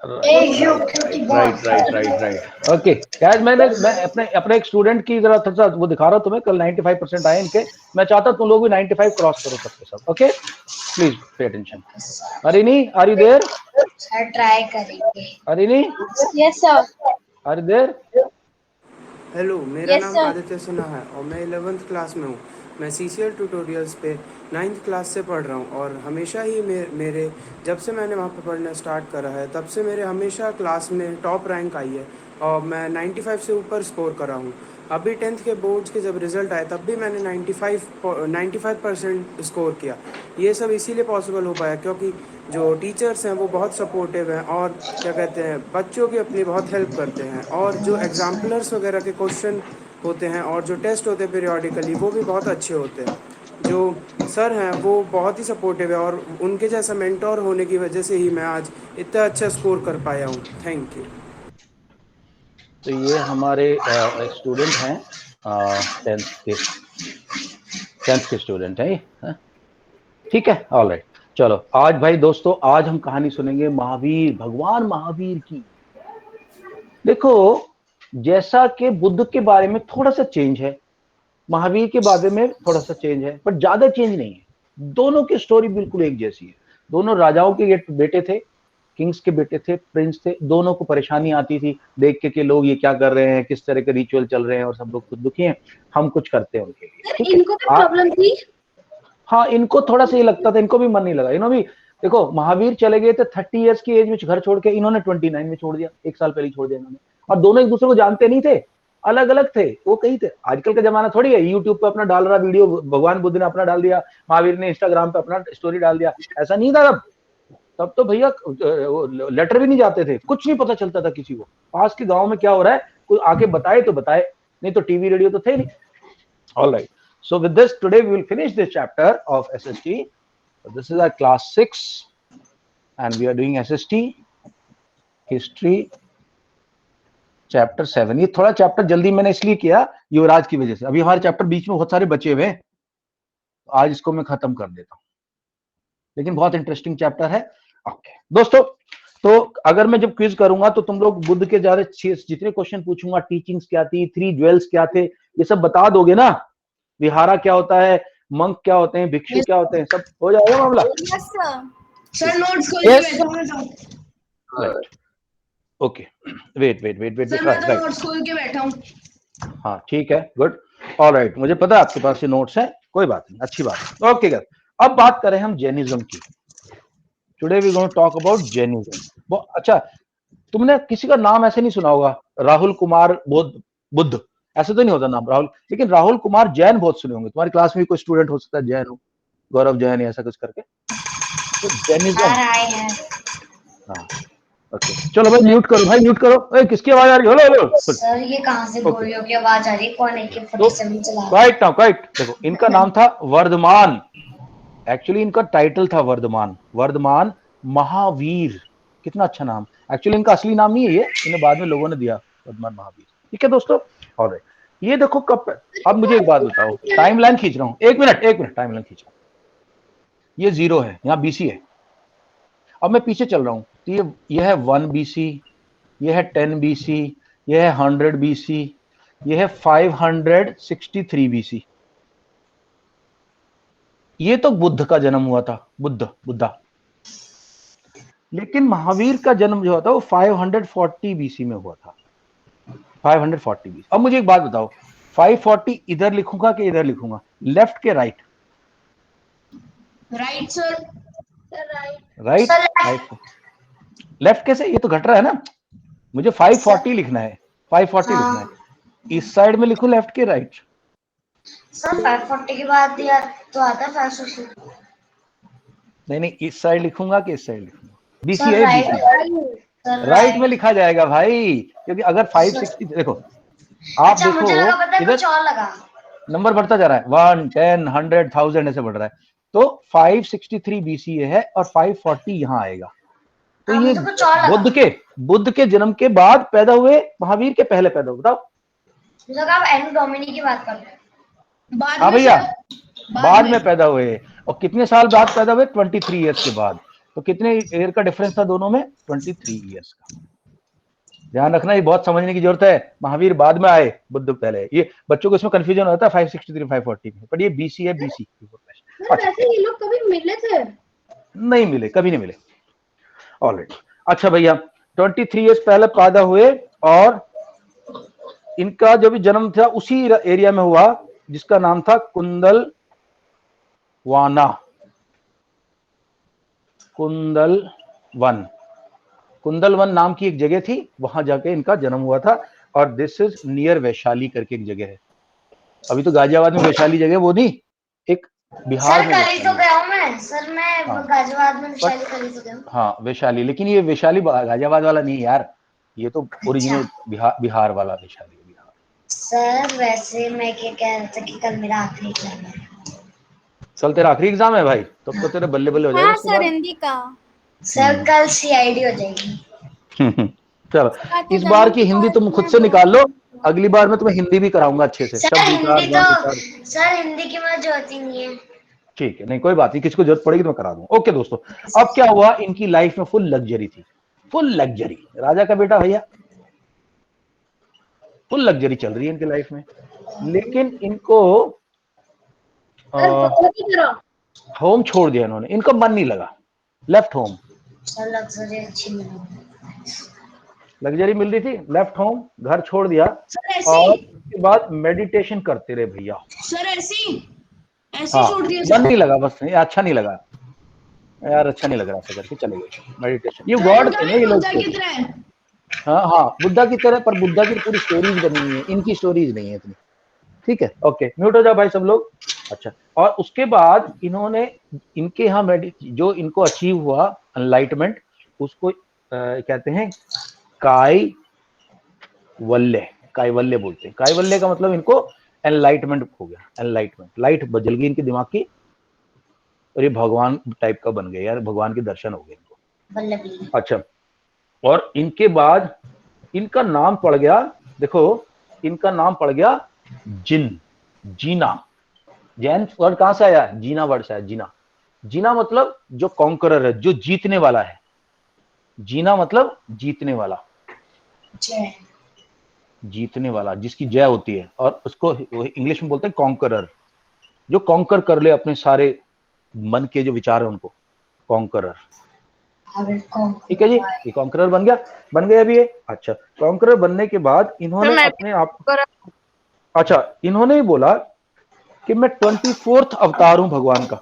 Right. Okay guys, मैं अपने एक स्टूडेंट की जरा थोड़ा सा वो दिखा रहा हूँ तुम्हें। कल 95% आए इनके। मैं चाहता हूँ तुम लोग भी 95 क्रॉस करो सबके सब। Okay please pay attention. Arini, are you there? Sir try करेंगे। Arini, yes sir. Are you there? Hello, मेरा नाम आदित्य सिन्हा है और मैं 11th क्लास में हूँ। मैं सीसीएल ट्यूटोरियल्स पे 9th क्लास से पढ़ रहा हूँ और हमेशा ही मेरे जब से मैंने वहाँ पे पढ़ना स्टार्ट करा है तब से मेरे हमेशा क्लास में टॉप रैंक आई है और मैं 95 से ऊपर स्कोर करा हूँ। अभी 10th के बोर्ड्स के जब रिज़ल्ट आए तब भी मैंने 95% स्कोर किया। ये सब इसीलिए पॉसिबल हो पाया क्योंकि जो टीचर्स हैं वो बहुत सपोर्टिव हैं और क्या कहते हैं बच्चों की अपनी बहुत हेल्प करते हैं, और जो एग्जाम्पलर्स वगैरह के क्वेश्चन होते हैं और जो टेस्ट होते हैं पीरियोडिकली वो भी बहुत अच्छे होते हैं। जो सर हैं वो बहुत ही सपोर्टिव है और उनके जैसा मेंटोर होने की वजह से ही मैं आज इतना अच्छा स्कोर कर पाया हूँ। Thank you. तो ये हमारे स्टूडेंट हैं 10th के स्टूडेंट हैं ये। ठीक है, ऑल राइट। चलो आज भाई दोस्तों, आज हम कहानी सुनेंगे महावीर, भगवान महावीर की। देखो, जैसा कि बुद्ध के बारे में थोड़ा सा चेंज है, महावीर के बारे में थोड़ा सा चेंज है, पर ज्यादा चेंज नहीं है। दोनों की स्टोरी बिल्कुल एक जैसी है। दोनों राजाओं के बेटे थे, किंग्स के बेटे थे, प्रिंस थे। दोनों को परेशानी आती थी देख के कि लोग ये क्या कर रहे हैं, किस तरह के रिचुअल चल रहे हैं, और सब लोग कुछ दुखी हैं, हम कुछ करते हैं उनके लिए। ठीक है, इनको भी प्रॉब्लम थी। हाँ, इनको थोड़ा सा ये लगता था, इनको भी मन नहीं लगा। इन्होंने भी देखो, महावीर चले गए थे 30 इयर्स की एज में घर छोड़ के, इन्होंने 29 में छोड़ दिया, एक साल पहले छोड़ दिया इन्होंने। और दोनों एक दूसरे को जानते नहीं थे, अलग अलग थे। वो कहीं थे। आजकल का जमाना थोड़ी है यूट्यूब पे अपना डाल रहा वीडियो, भगवान बुद्ध ने अपना डाल दिया, महावीर ने इंस्टाग्राम पे अपना स्टोरी डाल दिया। ऐसा नहीं था तब तो भैया लेटर भी नहीं जाते थे, कुछ नहीं पता चलता था किसी को। पास के गांव में क्या हो रहा है कोई आके बताए तो बताए, नहीं तो टीवी रेडियो तो थे नहीं। All right, so with this today we will finish this chapter of SST. So this is our class 6 and we are doing SST history chapter 7. ये थोड़ा चैप्टर जल्दी मैंने इसलिए किया युवराज की वजह से। अभी हमारे चैप्टर बीच में बहुत सारे बचे हुए हैं, तो आज इसको मैं खत्म कर देता हूँ, लेकिन बहुत इंटरेस्टिंग चैप्टर है। ओके दोस्तों, तो अगर मैं जब क्विज करूंगा तो तुम लोग बुद्ध के ज्यादा जितने क्वेश्चन पूछूंगा, टीचिंग्स क्या थी, 3 ज्वेल्स क्या थे, ये सब बता दोगे ना। विहारा क्या होता है, मंक क्या होते हैं, भिक्षु क्या होते हैं, सब हो जाएगा मामला। सर नोट्स खोल के बैठा हूं। राइट, ओके, वेट सर मैं तो नोट्स खोल के बैठा हूं। हाँ ठीक है, गुड, ऑल राइट। मुझे पता है आपके पास ये नोट्स है, कोई बात नहीं, अच्छी बात है। ओके गाइस, अब बात करें हम जैनिज्म की। Today we going to talk about Jainism. अच्छा, तुमने किसी का नाम ऐसे नहीं सुना होगा, राहुल कुमार बुद्ध, ऐसे तो नहीं होता नाम राहुल, लेकिन राहुल कुमार जैन बहुत सुने होंगे। तुम्हारी क्लास में कोई स्टूडेंट हो सकता है जैन हो, गौरव जैन या ऐसा कुछ करके। तो जैनिज्म, हाँ ओके, चलो भाई म्यूट करो, भाई म्यूट करो। किसकी आवाज आ रही है? हेलो हेलो सर ये कहां से गोलियों की आवाज आ रही है? कौन है कि 47 चला? Quite now, quite. देखो, इनका नाम था वर्धमान। एक्चुअली इनका टाइटल था वर्धमान, वर्धमान महावीर। कितना अच्छा नाम। एक्चुअली इनका असली नाम नहीं है ये, इन्हें बाद में लोगों ने दिया वर्धमान महावीर। ठीक है दोस्तों, ऑलराइट। ये देखो कब, अब मुझे एक बात बताओ, टाइमलाइन खींच रहा हूँ, एक मिनट टाइमलाइन खींच रहा हूँ। ये 0 है, यहाँ BC है। अब मैं पीछे चल रहा हूँ, तो ये है 1 BC, ये है 10 BC, ये है 100 BC, ये है 563 BC। ये तो बुद्ध का जन्म हुआ था, बुद्धा। लेकिन महावीर का जन्म जो था वो 540 BC में हुआ था, 540 BC। अब मुझे एक बात बताओ, 540 इधर लिखूंगा कि इधर लिखूंगा, लेफ्ट के right? Right sir. Right. Left कैसे, ये तो घट रहा है ना। मुझे 540 लिखना है, 540 लिखना है। इस साइड में लिखूं लेफ्ट के राइट? सर 540 के बाद दिया तो आता है 560। नहीं, इस साइड लिखूंगा कि इस साइड लिखूंगा? BC है, राइट राइट में लिखा जाएगा भाई, क्योंकि अगर 560, देखो आप अच्छा, देखो मुझे लगा पता है कुछ और लगा। नंबर बढ़ता जा रहा है, 1 10 100 1000 ऐसे बढ़ रहा है। तो 563 BC है और 540 यहाँ आएगा। तो ये बुद्ध के जन्म के बाद पैदा हुए, महावीर के पहले पैदा हुए? बताओ। आप एनु डोमिनी की बात कर रहे हैं? हाँ भैया, बाद में पैदा हुए। और कितने साल बाद पैदा हुए? 23 इयर्स के बाद। तो कितने ईयर का डिफरेंस था दोनों में? 23 ईयर्स का। ध्यान रखना, ये बहुत समझने की जरूरत है। महावीर बाद में आए, बुद्ध पहले। ये बच्चों को इसमें कंफ्यूजन होता है 563 540 में, पर ये बीसी है, बीसी। वैसे ये लोग कभी मिले थे? नहीं मिले, कभी नहीं मिले। ऑलराइट, अच्छा भैया 23 ईयर्स पहले पैदा हुए और इनका जो भी जन्म था उसी एरिया में हुआ जिसका नाम था कुंदलवाना, कुंदलवन। कुंदलवन नाम की एक जगह थी, वहां जाके इनका जन्म हुआ था। और दिस इज नियर वैशाली करके एक जगह है। अभी तो गाजियाबाद में वैशाली जगह वो नहीं, एक बिहार सर में कल ही तो वैशाली। गया हूँ मैं सर, मैं हाँ। गाजियाबाद में वैशाली कल ही तो गया हूँ। हाँ वैशाली, लेकिन ये वैशाली गाजियाबाद वाला नहीं है यार, ये तो ओरिजिनल बिहार वाला वैशाली है, बिहार। सर वैसे मैं क्या कह रहा था कि कल मेरा आखिरी एग्जाम है। कल तेरा आखिरी एग्जाम है भाई, तब तो तेरे बल्ले बल्ले हो जाएगा हाँ उसके सर, बाद। हिंदी का। सर कल सीआईडी हो जाएगी। चलो, इस बार की हिंदी तुम खुद से निकाल लो, अगली बार मैं तुम्हें हिंदी भी कराऊंगा अच्छे से, सर शब्द विचार हिंदी वर्ण तो विचार। सर हिंदी की मुझे जरूरत ही नहीं है। ठीक है, नहीं कोई बात नहीं, किसी को जरूरत पड़ेगी तो मैं करा दूंगा। ओके दोस्तों, अब क्या हुआ, इनकी लाइफ में फुल लग्जरी थी, फुल लग्जरी। राजा का बेटा भैया, फुल लग्जरी चल रही है इनकी लाइफ में। लेकिन इनको होम छोड़ दिया इन्होंने, इनका मन नहीं लगा, लेफ्ट होम। सर लग्जरी अच्छी नहीं लग्जरी मिल रही थी, लेफ्ट होम, घर छोड़ दिया। सर और उसके बाद मेडिटेशन करते रहे भैया। सर ऐसी हाँ, छोड़ दिया मन नहीं लगा, बस अच्छा नहीं लगा यार, अच्छा नहीं लग रहा, ऐसा करके चले गए मेडिटेशन। ये गॉड थे ना ये लोग तो। हाँ हाँ, बुद्धा की तरह, पर बुद्धा की पूरी स्टोरीज बनी हुई है, इनकी स्टोरीज नहीं है इतनी। ठीक है, ओके, म्यूट हो जाओ भाई सब लोग। अच्छा, और उसके बाद इन्होंने इनके यहाँ जो इनको अचीव हुआ एनलाइटमेंट, उसको कहते हैं काइवल्य। काइवल्य बोलते हैं। काइवल्य का मतलब इनको एनलाइटमेंट हो गया, एनलाइटमेंट, लाइट बदल गई इनके दिमाग की, और ये भगवान टाइप का बन गए यार, भगवान के दर्शन हो गए इनको। अच्छा, और इनके बाद इनका नाम पड़ गया, देखो इनका नाम पड़ गया जिन, जीना। जैन वर्ड कहां से आया? जीना वर्ड से आया, जीना। जीना मतलब जो कॉन्करर है, जो जीतने वाला है। जीना मतलब जीतने वाला, जीतने वाला, जिसकी जय होती है, और उसको इंग्लिश में बोलते हैं कॉन्करर। जो कॉन्कर कर ले अपने सारे मन के जो विचार है उनको, कॉन्करर। ठीक है जी, ये कॉन्करर बन गया, बन गया अभी ये। अच्छा, कॉन्करर बनने के बाद इन्होंने अपने आप, अच्छा इन्होंने ही बोला कि मैं 24th अवतार हूं भगवान का।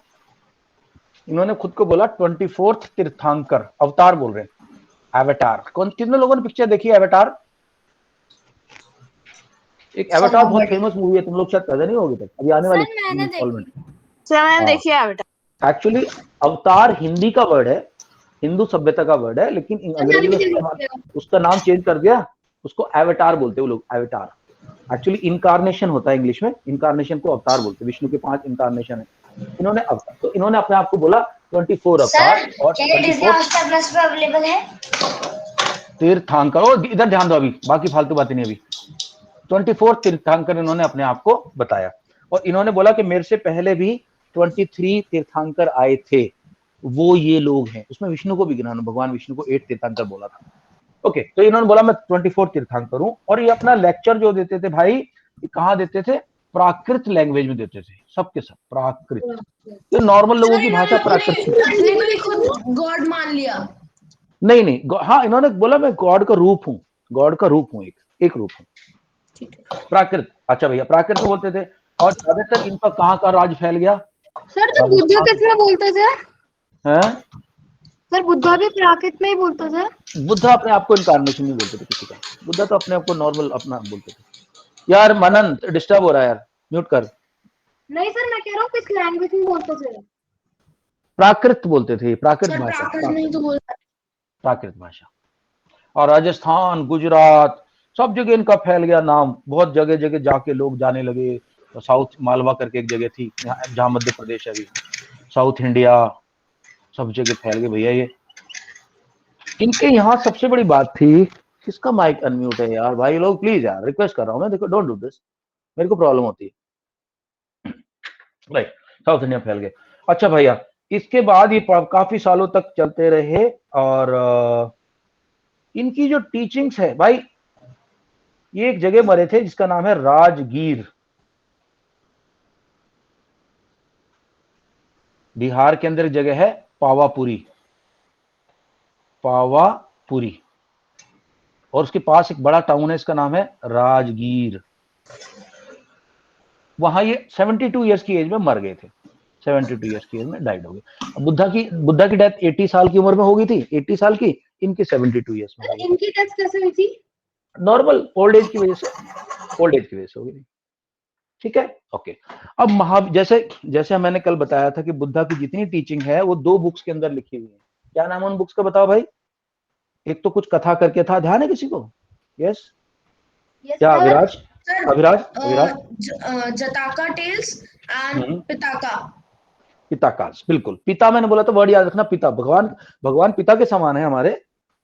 इन्होंने खुद को बोला 24th तीर्थंकर, अवतार बोल रहे हैं, एवेटार। कितने लोगों ने पिक्चर देखी है एवेटार? एक एवेटार बहुत फेमस मूवी है, तुम लोग शायद पैदा नहीं होगे तक, अभी आने वाली इंस्टॉलमेंट। सर मैंने देखी है बेटा। एक्चुअली अवतार हिंदी का वर्ड है, हिंदू सभ्यता का वर्ड है, लेकिन अंग्रेजी में उसका नाम चेंज कर दिया, उसको एवेटार बोलते हैं वो लोग, एवेटार। एक्चुअली इनकारनेशन होता है इंग्लिश में, इनकारनेशन को अवतार बोलते हैं, विष्णु के 5 इनकारनेशन है। इन्होंने अवतार, तो इन्होंने अपने आप को बोला 24 अवतार। और अवेलेबल है तीर्थंकर, और इधर ध्यान दो, अभी बाकी फालतू बातें नहीं, अभी 24 तीर्थंकर इन्होंने अपने आप को बताया। और इन्होंने बोला कि मेरे से पहले भी 23 तीर्थंकर आए थे, वो ये लोग हैं। उसमें विष्णु को भी गिनाना, भगवान विष्णु को 8 तीर्थंकर बोला था। ओके, तो इन्होंने बोला मैं 24 तीर्थंकर हूं। और ये अपना लेक्चर जो देते थे भाई, ये कहां देते थे? प्राकृत लैंग्वेज में देते थे, सबके सब प्राकृत। ये नॉर्मल लोगों की भाषा प्राकृत। गॉड मान लिया? नहीं नहीं, हाँ इन्होंने बोला मैं गॉड का रूप हूँ, गॉड का रूप हूँ, एक रूप हूँ, प्राकृत। अच्छा भैया, प्राकृत बोलते थे। और ज्यादातर इनका कहाँ का राज फैल गया? सर तो बुद्धा किसमें बोलते थे? हैं? सर बुद्धा भी प्राकृत में ही बोलते थे। बुद्धा अपने आप को इनकारनेशन नहीं बोलते थे किसी का, बुद्धा तो अपने आप को नॉर्मल अपना बोलते थे। यार मनन डिस्टर्ब हो रहा है यार, म्यूट कर। नहीं सर, मैं कह रहा हूँ किस लैंग्वेज में बोलते थे? प्राकृत बोलते थे, प्राकृत भाषा, प्राकृत भाषा। और राजस्थान, गुजरात, सब जगह इनका फैल गया नाम, बहुत जगह जगह जाके लोग जाने लगे। तो साउथ मालवा करके एक जगह थी जहां मध्य प्रदेश है अभी, साउथ इंडिया, सब जगह फैल गए भैया ये। इनके यहाँ सबसे बड़ी बात थी, किसका माइक अनम्यूट है यार? भाई लोग प्लीज यार, रिक्वेस्ट कर रहा हूँ मैं, देखो डोंट डू दिस, मेरे को प्रॉब्लम होती है। राइट, साउथ इंडिया फैल गए। अच्छा भैया, इसके बाद ये काफी सालों तक चलते रहे और इनकी जो टीचिंग्स है भाई, ये एक जगह मरे थे जिसका नाम है राजगीर, बिहार के अंदर एक जगह है पावापुरी, पावापुरी, और उसके पास एक बड़ा टाउन है, इसका नाम है राजगीर। वहां ये 72 इयर्स की एज में मर गए थे, 72 इयर्स की एज में डाइड हो गए। बुद्धा की डेथ 80 साल की उम्र में हो गई थी, 80 साल की, इनकी 72 इयर्स में हो गई। इनकी डेथ कैसे हुई थी? नॉर्मल ओल्ड एज की वजह से, ओल्ड एज की वजह से हो गई। ठीक है, ओके। अब जैसे मैंने कल बताया था कि बुद्धा की जितनी टीचिंग है वो 2 बुक्स के अंदर लिखी हुई है। क्या नाम है उन बुक्स का, बताओ भाई? एक तो कुछ कथा करके था, ध्यान है किसी को? यस, क्या अविराज? Jataka tales and Pitaka. पिताकास, बिल्कुल। पिता मैंने बोला तो वर्ड याद रखना, पिता। भगवान पिता के समान है हमारे,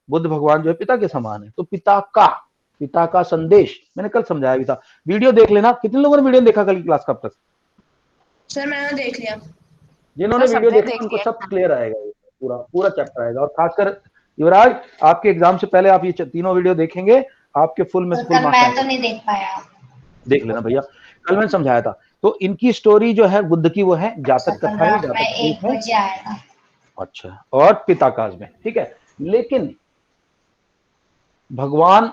बुद्ध भगवान जो है पिता के समान है। तो पिता का संदेश मैंने कल समझाया भी था, वीडियो देख लेना। कितने लोगों ने वीडियो देखा कल की क्लास का अब तक? सर मैंने देख लिया। जिन्होंने वीडियो देखा उनको सब क्लियर आएगा, पूरा चैप्टर आएगा। और खासकर युवराज, आपके एग्जाम से पहले आप ये तीनों वीडियो देखेंगे, आपके फुल में फुल मार्क्स मैं तो नहीं देख पाया। देख लेना भैया, कल मैंने समझाया था। तो इनकी स्टोरी जो है बुद्ध की, वो है जातक कथा है, जातक है। अच्छा, और पिताकाश में, ठीक है। लेकिन भगवान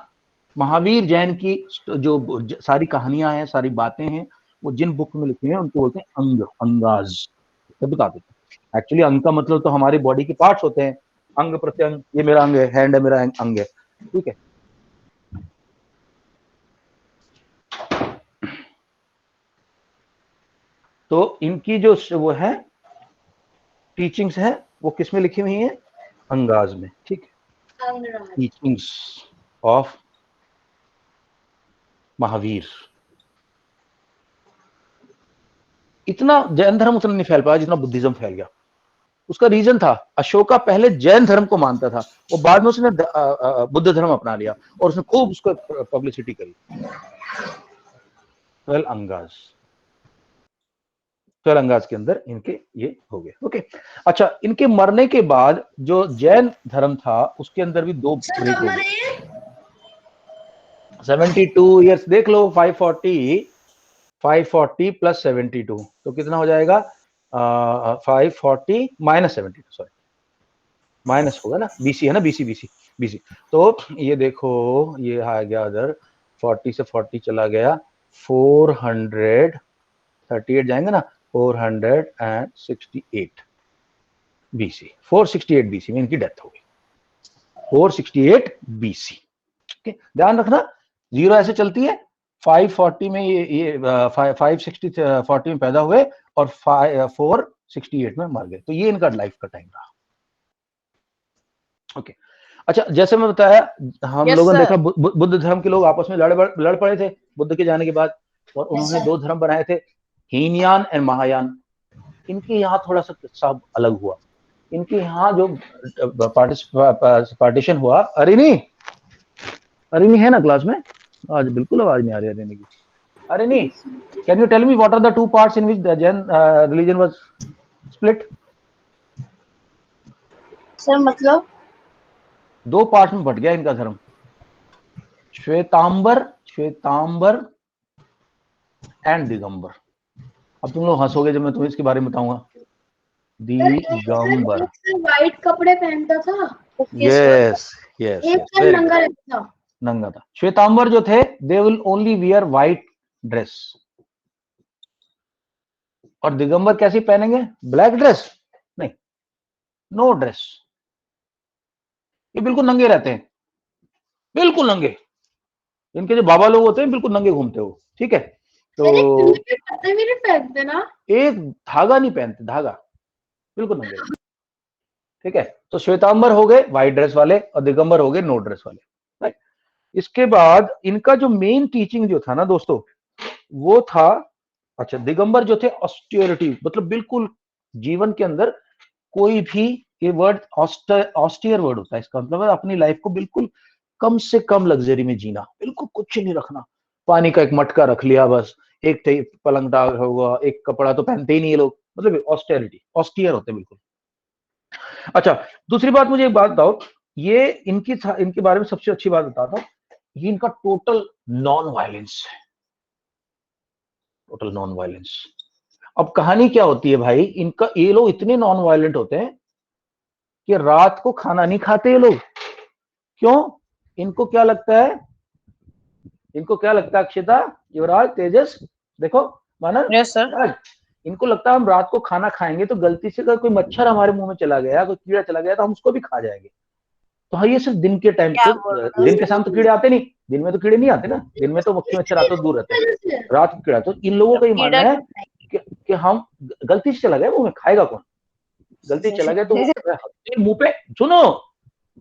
महावीर जैन की जो सारी कहानियां हैं, सारी बातें हैं, वो जिन बुक में लिखी हैं उनको बोलते हैं अंगाज। तो बता देते हैं, एक्चुअली अंग का मतलब तो हमारी बॉडी के पार्ट्स होते हैं, अंग प्रत्यंग। ये मेरा अंग है, हैंड है मेरा अंग है, ठीक है। तो इनकी जो वो है टीचिंग्स है, वो किस में लिखी हुई है? अंगाज में, ठीक है। Teachings of Mahavir. इतना जैन धर्म उतना नहीं फैल पाया जितना बुद्धिज्म फैल गया। उसका रीजन था, अशोका पहले जैन धर्म को मानता था, वो बाद में उसने बुद्ध धर्म अपना लिया और उसने खूब उसको पब्लिसिटी करी। 12 अंगाज के अंदर इनके ये हो गए, ओके। अच्छा, इनके मरने के बाद जो जैन धर्म था उसके अंदर भी 2 ब्रेक हो गए। 72 इयर्स देख लो, 540 प्लस 72 तो कितना हो जाएगा? 540 माइनस 72, सॉरी माइनस होगा ना, बीसी है ना, बीसी। तो ये देखो, ये आ गया उधर, 40 से 40 चला गया, 438 जाएंगे ना, 468 बीसी, 468 बीसी में इनकी डेथ हो गई, 468 बीसी। ठीक है, ध्यान रखना, जीरो ऐसे चलती है। 540 में ये 540 में पैदा हुए और 468 में मर गए। तो ये इनका लाइफ का टाइम रहा, ओके। अच्छा, जैसे मैं बताया, हम लोगों ने देखा बुद्ध धर्म के लोग आपस में लड़ पड़े थे बुद्ध के जाने के बाद, और उन्होंने 2 धर्म बनाए थे, हीनयान एंड महायान। इनके यहाँ थोड़ा सा किस्सा अलग हुआ। इनके यहाँ जो पार्टीशन हुआ, अरिनी है ना क्लास में? आज बिल्कुल आवाज नहीं आ रही अरिनी की। Arini, can you tell me what are the 2 parts in which the Jain religion was split? Sir मतलब 2 पार्ट में बट गया इनका धर्म, श्वेतांबर एंड दिगंबर। अब तुम लोग हंसोगे जब मैं तुम्हें इसके बारे में बताऊंगा। दिगंबर व्हाइट कपड़े पहनता था, यस नंगा था। श्वेतांबर जो थे, they will only wear white dress, और दिगंबर कैसी पहनेंगे? ब्लैक ड्रेस नहीं, नो ड्रेस। ये बिल्कुल नंगे रहते हैं, बिल्कुल नंगे। इनके जो बाबा लोग होते हैं बिल्कुल नंगे घूमते हो, ठीक है। तो नहीं पहनते ना, एक धागा नहीं पहनते, धागा, बिल्कुल नंगे, ठीक है। तो श्वेतांबर हो गए व्हाइट ड्रेस वाले और दिगंबर हो गए नो ड्रेस वाले, राइट। इसके बाद इनका जो मेन टीचिंग जो था ना दोस्तों, वो था, अच्छा, दिगंबर जो थे ऑस्टियरिटी, मतलब बिल्कुल जीवन के अंदर कोई भी, ये वर्ड ऑस्टियर वर्ड होता है, इसका मतलब है अपनी लाइफ को बिल्कुल कम से कम लग्जरी में जीना, बिल्कुल कुछ नहीं रखना। पानी का एक मटका रख लिया बस, एक पलंग डाल होगा, एक कपड़ा तो पहनते ही नहीं ये लोग, मतलब ऑस्टेरिटी, ऑस्टियर होते हैं बिल्कुल। अच्छा, दूसरी बात, मुझे एक बात बताओ, ये इनके बारे में सबसे अच्छी बात बताता हूँ, ये इनका टोटल नॉन वायलेंस है, टोटल नॉन वायलेंस। अब कहानी क्या होती है भाई, इनका, ये लोग इतने नॉन वायलेंट होते हैं कि रात को खाना नहीं खाते ये लोग। क्यों? इनको क्या लगता है, इनको क्या लगता है अक्षिता, युवराज, तेजस, देखो, मानव, यस सर। राज, इनको लगता है हम रात को खाना खाएंगे तो गलती से अगर कोई मच्छर हमारे मुंह में चला गया, कोई कीड़ा चला गया, तो हम उसको भी खा जाएंगे। तो हाँ, ये सिर्फ दिन के टाइम क्या पे, बोल रहे दिन के शाम तो कीड़े आते नहीं, दिन में तो कीड़े नहीं आते ना, दिन में तो मक्खी मच्छर आते तो दूर रहते हैं, रात को कीड़ा। तो इन लोगों का ये मानना कीड़ा है कि हम, गलती से चला गया मुंह में, खाएगा कौन, गलती से चला गया तो मुंह पे, सुनो,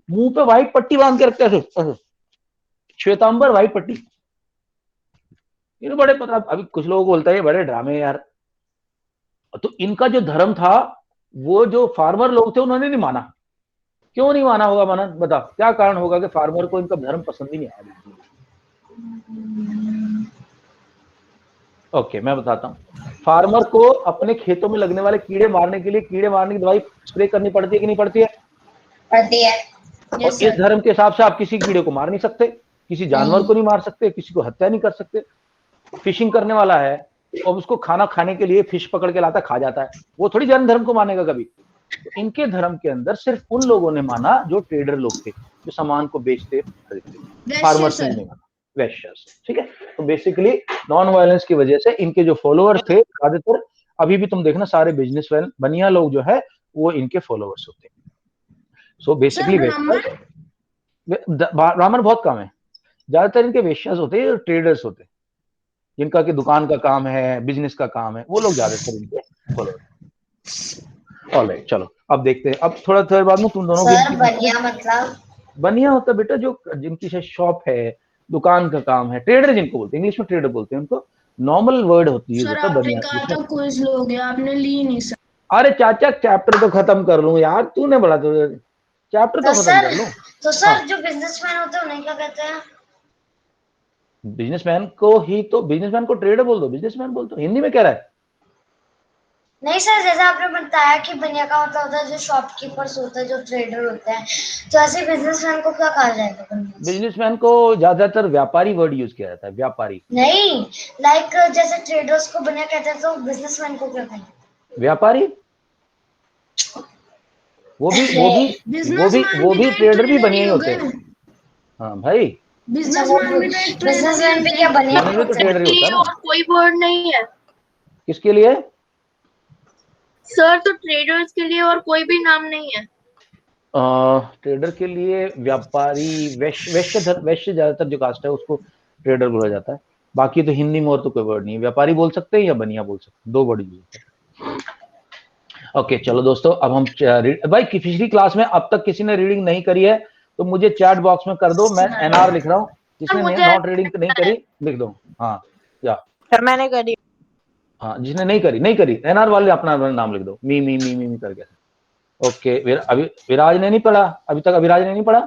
मुंह पे व्हाइट पट्टी बांध के रखते हैं ऐसे, श्वेतांबर व्हाइट पट्टी। ये बड़े, पता, अभी कुछ लोगों को बोलता है ये बड़े ड्रामे यार। तो इनका जो धर्म था, वो जो फार्मर लोग थे उन्होंने नहीं माना। क्यों नहीं माना होगा माना, बता क्या कारण होगा कि फार्मर को इनका धर्म पसंद ही नहीं आया बिल्कुल। ओके, मैं बताता हूँ। फार्मर को अपने खेतों में लगने वाले कीड़े मारने के लिए कीड़े मारने की दवाई स्प्रे करनी पड़ती है कि नहीं पड़ती है? पड़ती है। और इस धर्म के हिसाब से आप किसी कीड़े को मार नहीं सकते, किसी जानवर को नहीं मार सकते, किसी को हत्या नहीं कर सकते। फिशिंग करने वाला है और उसको खाना खाने के लिए फिश पकड़ के लाता, खा जाता है, वो थोड़ी जैन धर्म को मानेगा कभी। तो इनके धर्म के अंदर सिर्फ उन लोगों ने माना जो ट्रेडर लोग थे, जो सामान को बेचते खरीदते, फार्मर्स ने नहीं माना, वैश्यस। ठीक है, तो बेसिकली नॉन वायलेंस की वजह से इनके जो फॉलोअर्स थे ज्यादातर, अभी भी तुम देखना सारे बिजनेसमैन बनिया लोग जो है वो इनके फॉलोअर्स होते हैं। सो बेसिकली ब्राह्मण बहुत कम है, ज्यादातर इनके वेश्यास होते हैं, ट्रेडर्स होते हैं, जिनका कि दुकान का काम है, बिजनेस का काम है, वो लोग ज्यादातर इनके फॉलोअर। ऑलराइट, चलो अब देखते हैं, अब थोड़ा देर बाद में तुम दोनों सर की, बनिया मतलब बनिया होता बेटा जो जिनकी शायद शॉप है, दुकान का काम है, ट्रेडर जिनको बोलते हैं, इंग्लिश में ट्रेडर बोलते हैं उनको, नॉर्मल वर्ड होती है सर होता आपने बनिया। कहा था क्विज लोगे, आपने ली नहीं सर। अरे चाचा चैप्टर तो खत्म कर लूं यार, तूने बड़ा तो चैप्टर तो खत्म कर लूं। तो सर हाँ, जो बिजनेसमैन होते हैं उन्हें क्या कहते हैं? बिजनेसमैन को ही तो, बिजनेसमैन को ट्रेडर बोल दो, बिजनेसमैन बोल दो, हिंदी में कह रहा है। नहीं सर, जैसे आपने बताया कि बनिया का मतलब होता है जो शॉपकीपर्स होते हैं, जो ट्रेडर होते हैं, तो ऐसे बिजनेसमैन को क्या कहा जाएगा? बिजनेसमैन को ज्यादातर व्यापारी वर्ड यूज किया जाता है, व्यापारी। नहीं, लाइक जैसे ट्रेडर्स को बनिया कहते हैं, तो बिजनेसमैन को क्या कहेंगे? व्यापारी, वो भी ट्रेडर भी बनिया ही होते हैं। हाँ भाई, बिजनेसमैन भी तो एक बिजनेसमैन भी क्या बनिया बिजनेस में तो होते हैं? ट्रेडर ही होता है ना। और कोई वर्ड नहीं है किसके लिए? सर, तो ट्रेडर्स के लिए और कोई भी नाम नहीं है। ट्रेडर के लिए व्यापारी, वैश्य ज्यादातर जो कास्ट है उसको ट्रेडर बोला जाता है। बाकी तो हिंदी में और तो कोई वर्ड नहीं है, व्यापारी बोल सकते हैं या बनिया बोल सकते हैं, दो वर्ड यूज होते हैं। ओके चलो दोस्तों, अब हम भाई पिछली क्लास में अब तक किसी ने रीडिंग नहीं करी है तो मुझे चैट बॉक्स में कर दो, मैं एनआर लिख रहा हूँ, जिसने नॉट रीडिंग नहीं करी लिख दो। हाँ या सर मैंने करी। हाँ, जिसने नहीं करी एनआर वाले अपना नाम लिख दो, मी करके। ओके, अभी विराज ने नहीं पढ़ा अभी तक, अभिराज ने नहीं पढ़ा,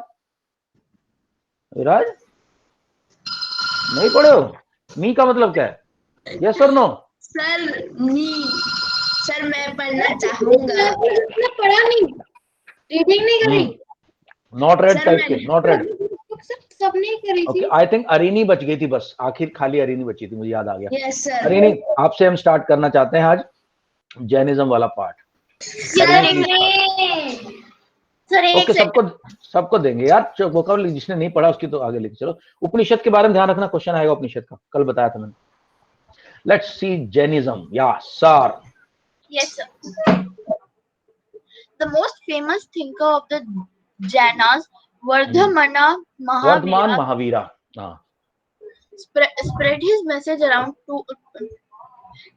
विराज नहीं पढ़े हो? मी का मतलब क्या है, यस और नो? सर सर मैं पढ़ना चाहूंगा। पढ़ा नहीं, रीडिंग नहीं करी। नॉट रेड सर टाइप के, नॉट रेड। सबने करी ओके, थी। आई थिंक अरीनी बच गई थी बस, आखिर खाली अरीनी बची थी, मुझे याद आ गया। Yes sir. अरीनी, आपसे हम स्टार्ट करना चाहते हैं आज जैनिज्म वाला पार्ट। सर एक ओके, सबको देंगे यार, वोकैबुलरी जिसने नहीं पढ़ा उसकी तो आगे लेके चलो। उपनिषद के बारे में ध्यान रखना, क्वेश्चन आएगा उपनिषद का, कल बताया था मैंने। लेट्स सी जैनिज्म, या sir. Yes, sir. The most famous thinker of the Jainas, Vardhamana Vardhaman Mahavira, Mahavira, हाँ, spread his message around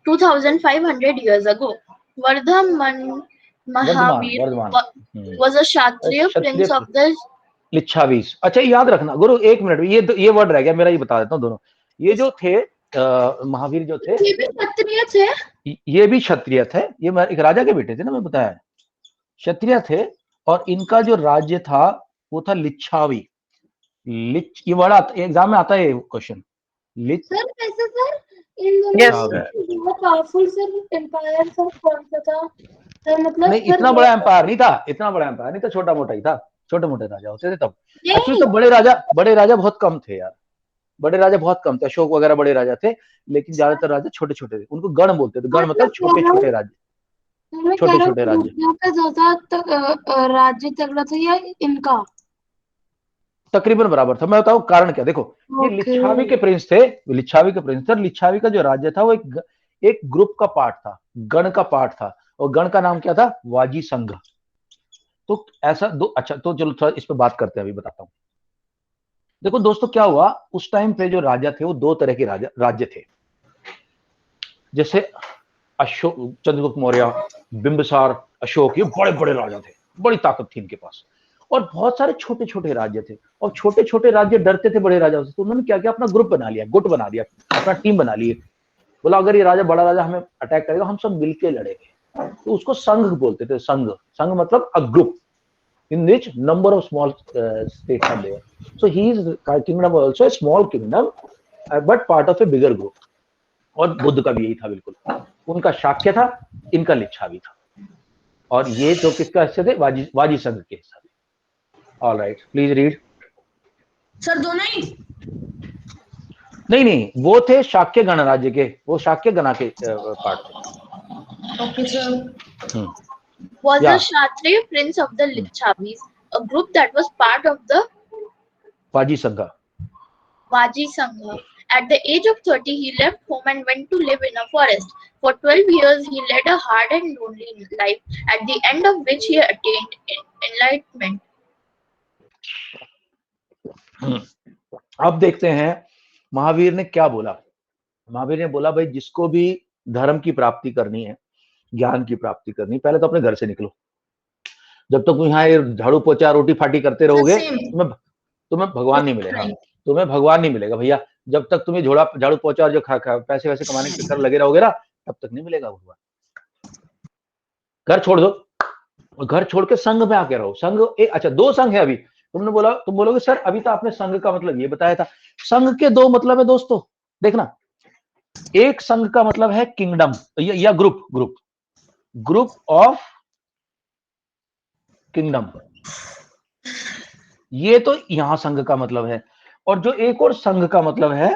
2,500 years ago. Vardhaman Mahavir Varthaman was a Kshatriya prince of the लिच्छावीस। अच्छा याद रखना गुरु, एक मिनट, ये वर्ड रह गया मेरा, ये बता देता हूँ दोनों। ये जो थे महावीर जो थे, ये भी क्षत्रिय थे। ये भी क्षत्रिय थे, ये एक राजा के बेटे थे ना, मैं बताया, क्षत्रिय थे। और इनका जो राज्य था वो था लिच्छावी। ये वर्ड एग्जाम में आता है, क्वेश्चन। सर कैसे सर? इन दोनों Yes. हाँ, में सबसे बहुत पावरफुल सर एम्पायर सर कौन सा था सर? मतलब नहीं सर इतना बड़ा एम्पायर नहीं था, इतना बड़ा एम्पायर नहीं था, छोटा मोटा ही था, छोटे मोटे राजा होते थे तब। एक्चुअली नहीं तो बड़े राजा बहुत कम थे यार, बड़े राजा बहुत कम थे, अशोक वगैरह बड़े राजा थे, लेकिन ज्यादातर राजा छोटे छोटे थे, उनको गण बोलते थे, गण मतलब छोटे छोटे राज्य, मैं कह छोटे रहा हूँ छोटे राज्य। पूर्णिया का ज्यादा राज्य तगड़ा था या इनका? तकरीबन बराबर था। मैं बताऊं कारण क्या, देखो ये ओके लिच्छावी के प्रिंस थे, लिच्छावी के प्रिंस थे, लिच्छावी का जो राज्य था वो एक ग्रुप का पार्ट था, गण का पार्ट था, और गण का नाम क्या था, वाजी संघ। तो ऐसा दो, अच्छा तो चलो थोड़ा इस पर बात करते हैं, अभी बताता हूँ। देखो दोस्तों क्या हुआ, उस टाइम पे जो राजा थे वो दो तरह के राज्य थे। जैसे अशोक, चंद्रगुप्त मौर्य, बिंबिसार, अशोक, ये बड़े बड़े राजा थे, बड़ी ताकत थी इनके पास, और बहुत सारे छोटे छोटे राज्य थे, और छोटे छोटे राज्य डरते थे बड़े राजाओं से, तो उन्होंने क्या किया, अपना ग्रुप बना लिया, गुट बना दिया, अपना टीम बना लिए। बोला अगर ये राजा, बड़ा राजा हमें अटैक करेगा, हम सब मिलके लड़ेंगे। तो उसको संघ बोलते थे, संघ, संघ मतलब a group in which number of small states are there. So his kingdom was also a small kingdom, but part of a bigger group. और बुद्ध का भी यही था बिल्कुल, उनका शाक्य था, इनका लिच्छावी था, और ये तो किसका हिस्से थे, वाजी संघ के हिस्सा थे। All right, please read. Sir दोनों ही। नहीं वो थे शाक्य गणराज्य के, वो शाक्य गणा के पार्ट थे। Okay sir. was या the Kshatriya prince of the Lichavis, a group that was part of the वाजी संघ। Vaji Sangha. At the age of 30, he left home and went to live in a forest. For 12 years, he led a hard and lonely life, at the end of which he attained enlightenment. अब देखते हैं महावीर ने क्या बोला। महावीर ने बोला भाई जिसको भी धर्म की प्राप्ति करनी है, ज्ञान की प्राप्ति करनी, पहले तो अपने घर से निकलो। जब तक तुम यहाँ झाड़ू पोछा रोटी फाटी करते रहोगे, तुम्हें भगवान नहीं मिलेगा, तुम्हें भगवान नहीं मिलेगा भैया। जब तक तुम्हें झाड़ू पोछा और जो पैसे वैसे कमाने के चक्कर लगे रहोगे ना, तब तक नहीं मिलेगा भगवान। घर छोड़ दो, और घर छोड़ के संघ में आके रहो। संघ अच्छा दो संघ है अभी। तुम बोलोगे सर अभी तो आपने संघ का मतलब ये बताया था। संघ के दो मतलब है दोस्तों, देखना, एक संघ का मतलब है किंगडम या ग्रुप ऑफ किंगडम, ये तो यहां संघ का मतलब है। और जो एक और संघ का मतलब है,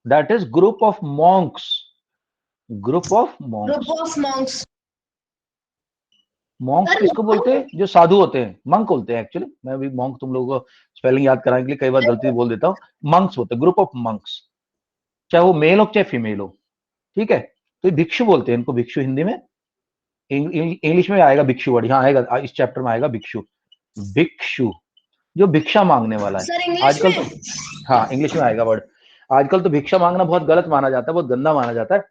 that is group of Monks. Monks किसको बोलते हैं, जो साधु होते हैं, मंक बोलते हैं एक्चुअली। मैं भी मॉन्क तुम लोगों को स्पेलिंग याद कराने के लिए कई बार गलती बोल देता हूं। मंक्स होते हैं, ग्रुप ऑफ मंक्स, चाहे वो मेल हो चाहे फीमेल हो, ठीक है। तो भिक्षु बोलते हैं इनको, भिक्षु हिंदी में, इंग्लिश में आएगा भिक्षु वर्ड, यहाँ आएगा इस चैप्टर में आएगा भिक्षु। भिक्षु जो भिक्षा मांगने वाला है। आजकल तो हाँ इंग्लिश में आएगा वर्ड। आजकल तो भिक्षा मांगना बहुत गलत माना जाता है, बहुत गंदा माना जाता है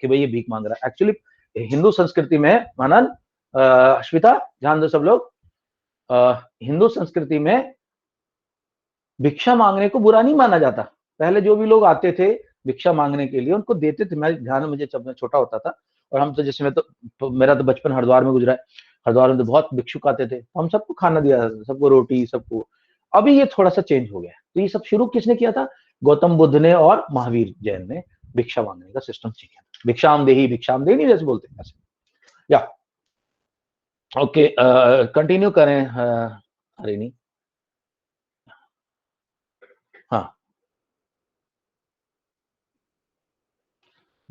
कि भाई ये भीख मांग रहा है। एक्चुअली हिंदू संस्कृति में, मानन अश्विता ध्यान दो सब लोग, हिंदू संस्कृति में भिक्षा मांगने को बुरा नहीं माना जाता। पहले जो भी लोग आते थे भिक्षा मांगने के लिए, उनको देते थे। मैं ध्यान में, मुझे जब मैं छोटा होता था, और हम तो जैसे मैं तो मेरा तो बचपन हरिद्वार में गुजरा है, हरिद्वार में तो बहुत भिक्षुक आते थे, हम सबको खाना दिया, सबको रोटी, सबको। अभी ये थोड़ा सा चेंज हो गया। तो ये सब शुरू किसने किया था, गौतम बुद्ध ने और महावीर जैन ने भिक्षा मांगने का सिस्टम किया। भिक्षाम देही नहीं जैसे बोलते हैं ऐसे। या ओके, कंटिन्यू करें हरिणी। हाँ,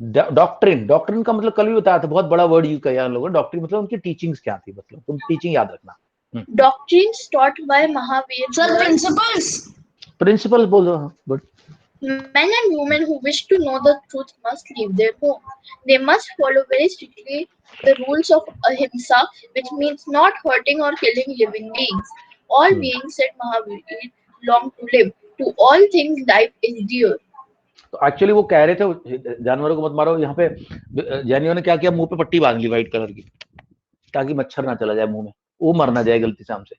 डॉक्ट्रिन का मतलब कल भी बताया था, बहुत बड़ा वर्ड यूज किया लोगों ने। डॉक्ट्रिन मतलब उनकी टीचिंग्स क्या थी, मतलब तुम टीचिंग याद रखना। Doctrines taught by Mahavir sir principles बोल दो। Good. men and women who wish to know the truth must leave their home. They must follow very strictly the rules of ahimsa, which means not hurting or killing living beings. All beings, said Mahavir, long to live. To all things life is dear. तो actually वो कह रहे थे जानवरों को मत मारो। यहाँ पे जैनियों ने क्या किया, मुंह पे पट्टी बांध ली व्हाइट कलर की, ताकि मच्छर ना चला जाए मुंह में, वो मर ना जाए गलती से हमसे।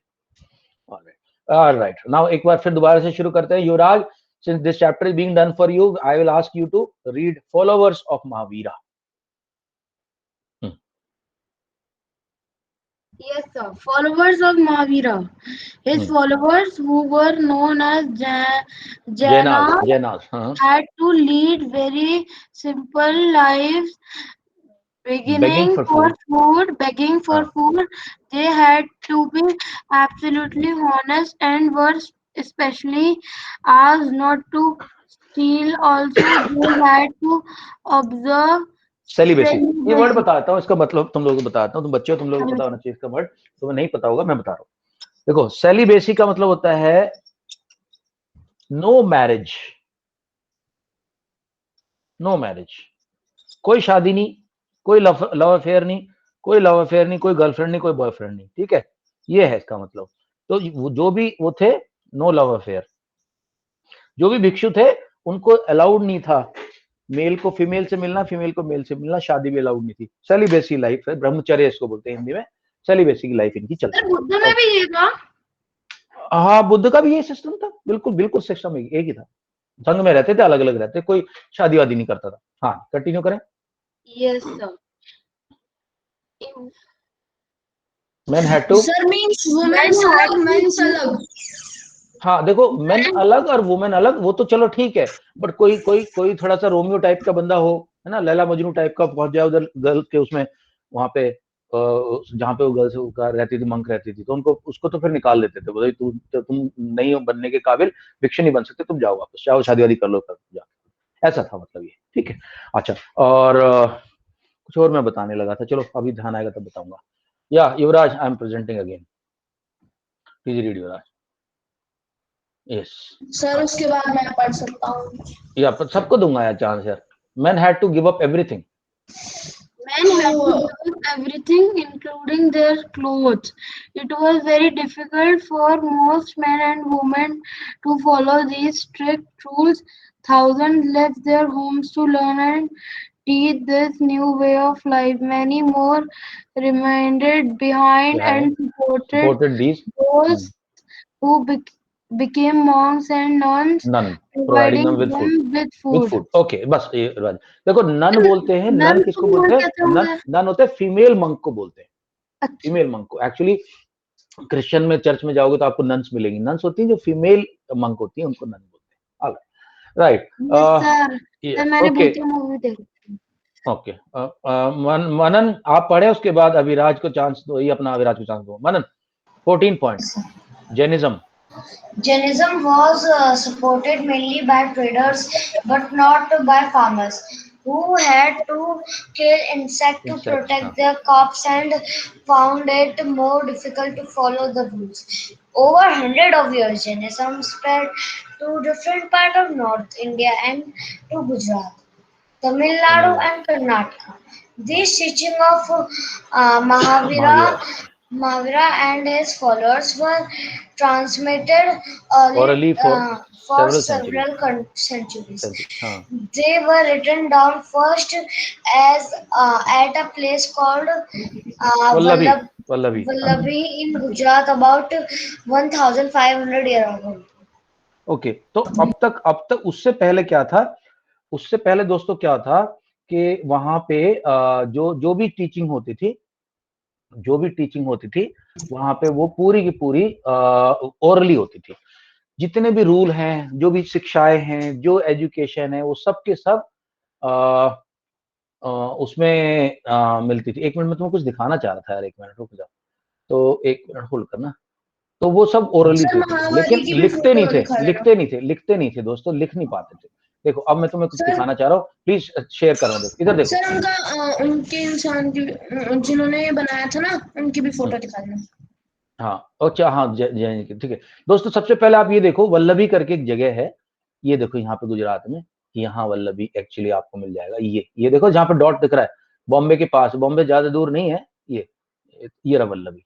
ऑलराइट, नाउ एक बार फिर दोबारा से शुरू करते हैं। युवराज, since this chapter is being done for you, I will ask you to read followers of Mahavira. Yes, sir. Followers of Mahavira. His followers, who were known as जयनाग, Jainas, जयनाग, हाँ, had to lead very simple lives, begging for food, begging for हाँ, food. They had to be absolutely honest and were especially asked not to steal. Also, they had to observe celibacy. ये word celibacy. बताता हूँ, इसका मतलब तुम लोगों को बताता हूँ, तुम बच्चे हो, तुम लोगों को पता होना चाहिए इसका वर्ड, तुम्हें नहीं पता होगा, मैं बता रहा हूँ। देखो, सेलिबेसी का मतलब होता है नो मैरिज, नो मैरिज, कोई शादी नहीं, कोई लव अफेयर नहीं, कोई लव अफेयर नहीं, कोई गर्लफ्रेंड नहीं, कोई बॉयफ्रेंड नहीं, ठीक है, ये है इसका मतलब। तो जो भी वो थे, नो लव अफेयर, जो भी भिक्षु थे उनको अलाउड नहीं था मेल को फीमेल से मिलना, फीमेल को मेल से मिलना, शादी भी अलाउड नहीं थी। सेलिबेसी लाइफ है, ब्रह्मचर्य इसको बोलते हैं हिंदी में, सेलिबेसी की लाइफ इनकी चलती सर बुद्ध में भी ये था। हाँ, बुद्ध का भी ये सिस्टम था, बिल्कुल बिल्कुल सिस्टम एक ही था। संघ में रहते थे, अलग अलग रहते, कोई शादी वादी नहीं करता था। हाँ, कंटिन्यू करें। Yes, sir. Man had to, Sir means women's अलग, men's अलग. हाँ देखो, मेन अलग और वुमेन अलग, वो तो चलो ठीक है, बट कोई थोड़ा सा रोमियो टाइप का बंदा हो, है ना, लैला मजनू टाइप का, पहुंच जाए उधर गर्ल के उसमें, वहां पे जहाँ पे वो गर्ल्स रहती थी, मंक रहती थी, तो उनको उसको तो फिर निकाल देते थे, बोले तुम नहीं हो बनने के काबिल, भिक्षु नहीं बन सकते, तुम जाओ वापस, जाओ शादी वादी कर लो, कर जाओ, ऐसा था मतलब ये, ठीक है। अच्छा, और कुछ और मैं बताने लगा था, चलो अभी ध्यान आएगा तब बताऊंगा। या Yuvraj, I am presenting again, please read Yuvraj. Yes, sir उसके बाद मैं पढ़ सकता हूँ। या सबको दूंगा यार चांस यार। Man had to give up everything, Men had to give up everything, including their clothes. It was very difficult for most men and women to follow these strict rules. Thousands left their homes to learn and teach this new way of life. Many more remained behind and supported supported these those who became monks and nuns, nun, providing providing them them with with food. Food. Okay, बस ये राज। देखो, none बोलते हैं, none none किसको को बोलते और हैं? कहते नन, होंगे। नन होते हैं फीमेल मंक को बोलते हैं, अच्छा, फीमेल मंक को। एक्चुअली क्रिश्चियन में चर्च में जाओगे तो आपको नन्स मिलेंगी, नन्स होती हैं जो फीमेल मंक होती हैं, उनको नन बोलते हैं, राइट। यस सर, सर मैंने ओके भूतिया मूवी देखी। ओके, मनन आप पढ़े, उसके बाद अभिराज को चांस दो, ये अपना अभिराज को चांस दो। मनन 14 point, Jainism. Jainism was supported mainly by traders but not by farmers who had to kill insects to insects, हाँ, protect their crops and found it more difficult to follow the rules. Over hundred of years, Jainism spread to different parts of North India and to Gujarat, Tamil Nadu Tamil Nadu, and Karnataka. हाँ, This teaching of Mahavira, Mahavira, Mahavira and his followers were transmitted early orally for for several centuries, several centuries. हाँ, They were written down first as at a place called Vallabhi, Vallabhi, हाँ, Vallabhi in Gujarat about 1,500 years ago. Okay. तो अब तक उससे पहले क्या था? उससे पहले दोस्तों क्या था कि वहां पे जो जो भी टीचिंग होती थी, जो भी टीचिंग होती थी वहां पे वो पूरी की पूरी ओरली होती थी। जितने भी रूल हैं, जो भी शिक्षाएं हैं, जो एजुकेशन है, वो सब के सब अ, उसमें मिलती थी। एक मिनट में तुम्हें कुछ दिखाना चाह रहा था यार, एक मिनट रुक जाओ, तो एक मिनट होल्ड करना। तो वो सब ओरली सर थे, महावारी लेकिन की भी लिखते नहीं फोटो थे, दिखा देना। लिखते नहीं थे दोस्तों, लिख नहीं पाते थे। देखो, अब मैं तुम्हें कुछ सर दिखाना चाह रहा हूँ, प्लीज शेयर करना, देखो इधर देखो। सर उनका उनके इंसान की जिन्होंने ये बनाया था ना, उनकी भी फोटो हम्म, दिखा देना। हाँ, अच्छा, हाँ, जय की, ठीक है दोस्तों। सबसे पहले आप ये देखो, वल्लभी करके एक जगह है, ये देखो यहाँ पे गुजरात में, यहाँ वल्लभी एक्चुअली आपको मिल जाएगा। ये देखो जहाँ पे डॉट दिख रहा है, बॉम्बे के पास, बॉम्बे ज्यादा दूर नहीं है, ये रहा वल्लभी।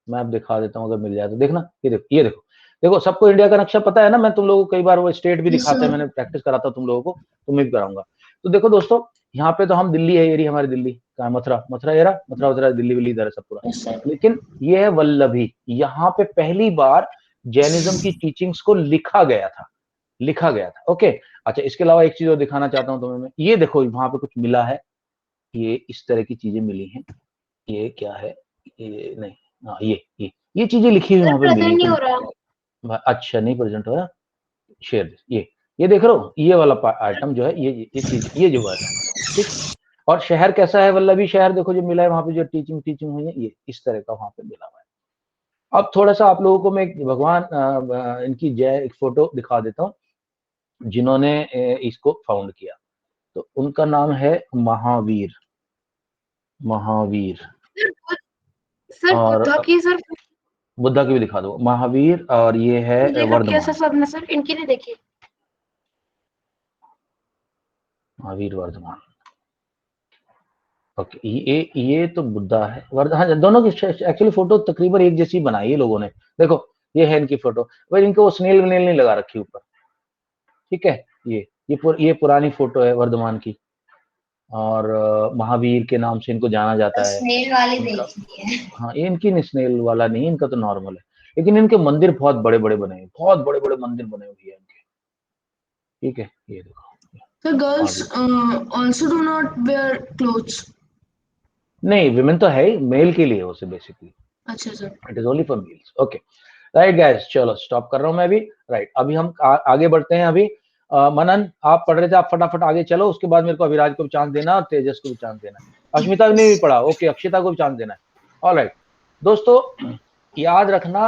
मैं अब दिखा देता हूँ, अगर मिल जाए तो देखना। ये देखो देखो, सबको इंडिया का नक्शा पता है ना, मैं तुम लोगों को कई बार वो स्टेट भी यस दिखाते हैं, सर। मैंने प्रैक्टिस कराता हूँ तुम लोगों को, तुम्हें भी कराऊंगा। तो देखो दोस्तों, यहाँ पे तो हम दिल्ली है, एरिया हमारी दिल्ली का, मथुरा एरा, मथुरा दिल्ली विल्ली इधर है सब पूरा। Yes sir. लेकिन ये है वल्लभी, यहाँ पे पहली बार जैनिज्म की टीचिंग्स को लिखा गया था। ओके, अच्छा, इसके अलावा एक चीज और दिखाना चाहता हूँ तुम्हें मैं, ये देखो वहां पे कुछ मिला है, ये इस तरह की चीजें मिली हैं। ये क्या है? ये नहीं, हाँ, ये चीजें लिखी हुई वहां पे प्रेजेंट मिली नहीं हो तुम। रहा। अच्छा नहीं प्रेजेंट हो रहा, शेयर ये देख रहे हो, ये वाला आइटम जो है, ये चीज, ये जो वर्ड है, ठीक। और शहर कैसा है, वल्लभी शहर देखो जो मिला है वहां पे, जो टीचिंग हुई है, ये इस तरह का वहां पे मिला हुआ है। अब थोड़ा सा आप लोगों को मैं भगवान इनकी जय एक फोटो दिखा देता हूँ, जिन्होंने इसको फाउंड किया। तो उनका नाम है महावीर। महावीर सर और बुद्धा की सर, बुद्धा की भी दिखा दो, महावीर, और ये है ये लोग कैसे वर्धमान। सबने सर इनकी नहीं देखी। महावीर वर्धमान, ओके। ये तो बुद्धा है, हाँ, दोनों की एक्चुअली फोटो तकरीबन एक जैसी बनाई है लोगों ने। देखो ये है इनकी फोटो, भाई इनको वो स्नेल वनेल नहीं लगा रखी ऊपर, ठीक है। ये पुरानी फोटो है वर्धमान की, और महावीर के नाम से इनको जाना जाता है। स्नेल वाली इनका, देख ली है। हाँ ये इनकी स्नेल वाला नहीं, इनका तो नॉर्मल है, लेकिन इनके मंदिर बहुत बड़े बड़े बने हैं, बहुत बड़े बड़े मंदिर बने हुए हैं इनके, ठीक है। ये देखो The girls Mahavir, also do not wear clothes. नहीं विमेन तो है ही, मेल के लिए उसे बेसिकली, अच्छा sir. It is only for mails, okay. Right guys, चलो स्टॉप कर रहा हूं मैं अभी। राइट, अभी हम आगे बढ़ते हैं। अभी मनन आप पढ़ रहे थे, आप फटाफट आगे चलो, उसके बाद मेरे को अभिराज को भी चांस देना और तेजस को भी चांस देना है, अश्मिता ने भी पढ़ा, ओके, अक्षिता को भी चांस देना है। ऑलराइट दोस्तों, याद रखना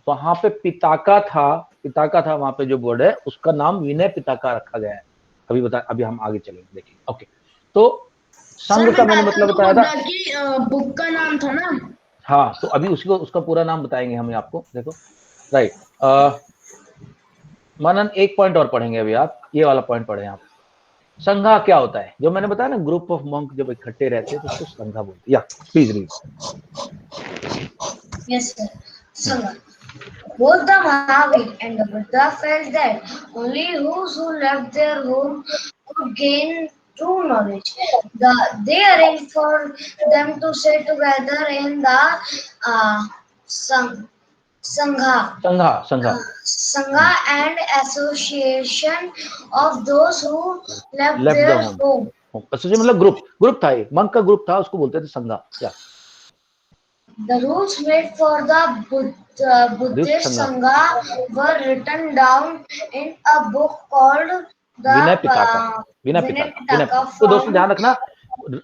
वहां पे पिताका था वहां पे जो वर्ड है उसका नाम विनय पिताका रखा गया है। अभी हम आगे चलेंगे, देखिए, ओके। तो संघ का मैंने मतलब बताया था, बुक का नाम था ना। हाँ, तो अभी उसका पूरा नाम बताएंगे हम आपको, देखो। राइट, मनन एक पॉइंट और पढ़ेंगे अभी आप, ये वाला पॉइंट पढ़े आप। संघा क्या होता है, जो मैंने बताया ना, ग्रुप ऑफ मंक जब इकट्ठे रहते हैं तो उसको संघा बोलते हैं। या please read. Yes, sir. Sangha. Both the Mahavir and the Buddha felt that only those who left their home could gain true knowledge. They arranged for them to stay together in the uh, sang, Sangha. संघा Sangha and association of those who left left the their home, home. Association मतलब group था, ये monk का group था, उसको बोलते थे संघा। या The rules made for the Deep Buddhist संघा, Sangha were written down in a book called the Vinay पिताका, Vinay Pitaka तो दोस्तों from ध्यान रखना,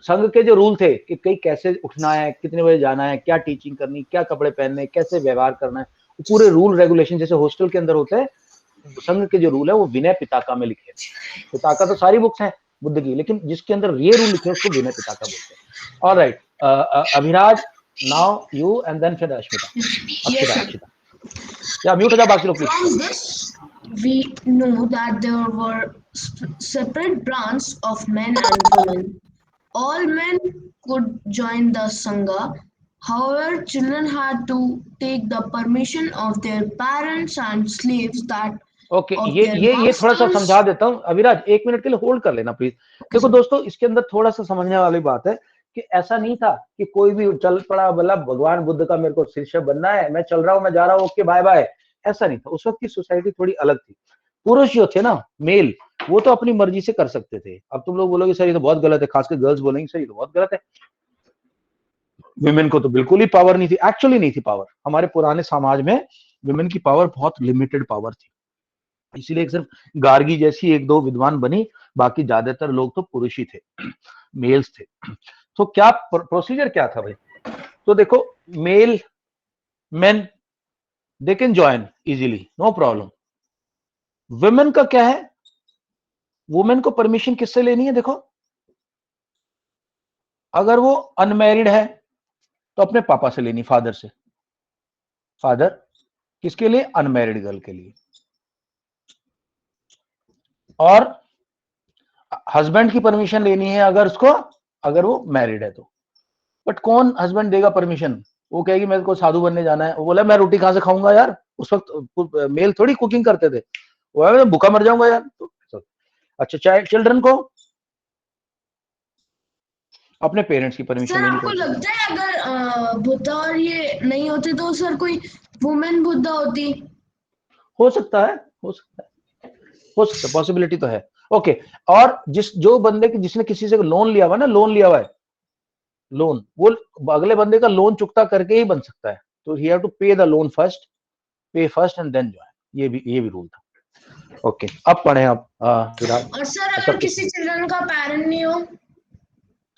संघ के जो रूल थे कि कहीं कैसे उठना है, कितने बजे जाना है, क्या टीचिंग करनी, क्या कपड़े पहनने, कैसे व्यवहार करना है, वो पूरे रूल रेगुलेशन जैसे हॉस्टल के अंदर होते हैं, संघ के जो रूल है वो विनय पिताका में लिखे हैं। पिताका तो सारी बुक्स हैं बुद्ध की, लेकिन जिसके अंदर ये रूल लिखे हैं उसको विनय पिताका बोलते हैं। Alright, Abhiraj, now you and then फिर अक्षिता। या म्यूट हो जाओ बाकी लोग please. From this, we know that there were separate branches of men and women. All men could join the Sangha. However, children had to take the permission of their parents and slaves that okay, of ये their ये ये थोड़ा सा masters. समझा देता हूँ अभिराज, एक minute के लिए होल्ड कर लेना प्लीज। देखो दोस्तों, इसके अंदर थोड़ा सा समझने वाली बात है कि ऐसा नहीं था कि कोई भी चल पड़ा बोला भगवान बुद्ध का मेरे को शिष्य बनना है, मैं चल रहा हूँ, मैं जा रहा हूँ, ओके बाय बाय, ऐसा नहीं था। उस वक्त की सोसाइटी थोड़ी अलग थी। पुरुष जो थे ना, मेल, वो तो अपनी मर्जी से कर सकते थे। अब तुम लोग बोलोगे सर ये तो बहुत गलत है, खासकर गर्ल्स बोलेंगे सर ये तो बहुत गलत है, विमेन को तो बिल्कुल ही पावर नहीं थी। एक्चुअली नहीं थी पावर, हमारे पुराने समाज में विमेन की पावर बहुत लिमिटेड पावर थी, इसीलिए सिर्फ गार्गी जैसी एक दो विद्वान बनी, बाकी ज्यादातर लोग तो पुरुष ही थे, मेल्स थे। तो क्या प्रोसीजर क्या था भाई, तो देखो, male men they can join easily, no problem. Women का क्या है, वुमेन को परमिशन किससे लेनी है, देखो, अगर वो अनमैरिड है तो अपने पापा से लेनी, फादर से। फादर किसके लिए, अनमैरिड गर्ल के लिए। और हस्बैंड की परमिशन लेनी है अगर वो मैरिड है तो। बट कौन हस्बैंड देगा परमिशन, वो कहेगी मेरे को साधु बनने जाना है, वो बोला मैं रोटी कहां से खाऊंगा यार, उस वक्त मेल थोड़ी कुकिंग करते थे, वो मैं भूखा मर जाऊंगा यार तो। अच्छा, चाहे चिल्ड्रन को अपने पेरेंट्स की परमिशन सर लेनी आपको पड़ती। लगता है अगर बुद्धा और ये नहीं होते तो सर कोई वुमेन बुद्धा होती? हो सकता है, पॉसिबिलिटी तो है। ओके, और जो बंदे की जिसने किसी से लोन लिया हुआ है ना, लोन लिया हुआ है, लोन, वो अगले बंदे का लोन चुकता करके ही बन सकता है, तो ही हैव टू पे द लोन फर्स्ट, पे फर्स्ट एंड देन ज्वाइन, ये भी रूल था। ओके, अब पढ़े आप विराट। और सर अच्छा, अगर किसी चिल्ड्रन का पेरेंट नहीं हो,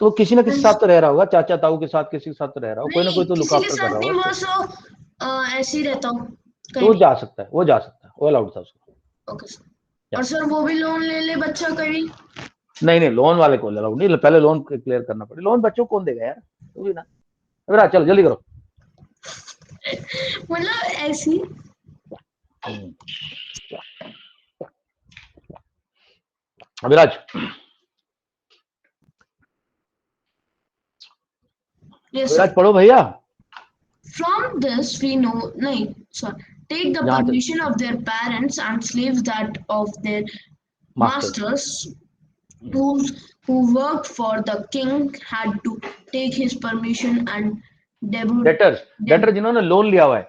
तो किसी ना किसी साथ तो रह रहा होगा, चाचा ताऊ के साथ किसी के साथ तो रह रहा हो, कोई ना कोई नहीं तो लुक किसी के आफ्टर कर साथ रहा नहीं, होगा, बस वो ऐसे ही रहता हूँ तो कहीं वो भी। जा सकता है, वो जा सकता है, वो अलाउड था उसको। Okay sir. और सर वो भी लोन ले ले बच्चा कहीं, नहीं, लोन वाले को अलाउड नहीं, पहले लोन क्लियर करना पड़े, लोन बच्चों को कौन देगा यार, तू भी ना। विराट चल जल्दी करो। मतलब ऐसी। विराज, यस विराज सर। पढ़ो भैया। From this we know, nahi, sorry, take the यहाँ तक permission of their parents and slaves that of their masters, masters who worked for the king had to take his permission and debut debtor जिन्होंने loan लिया हुआ है।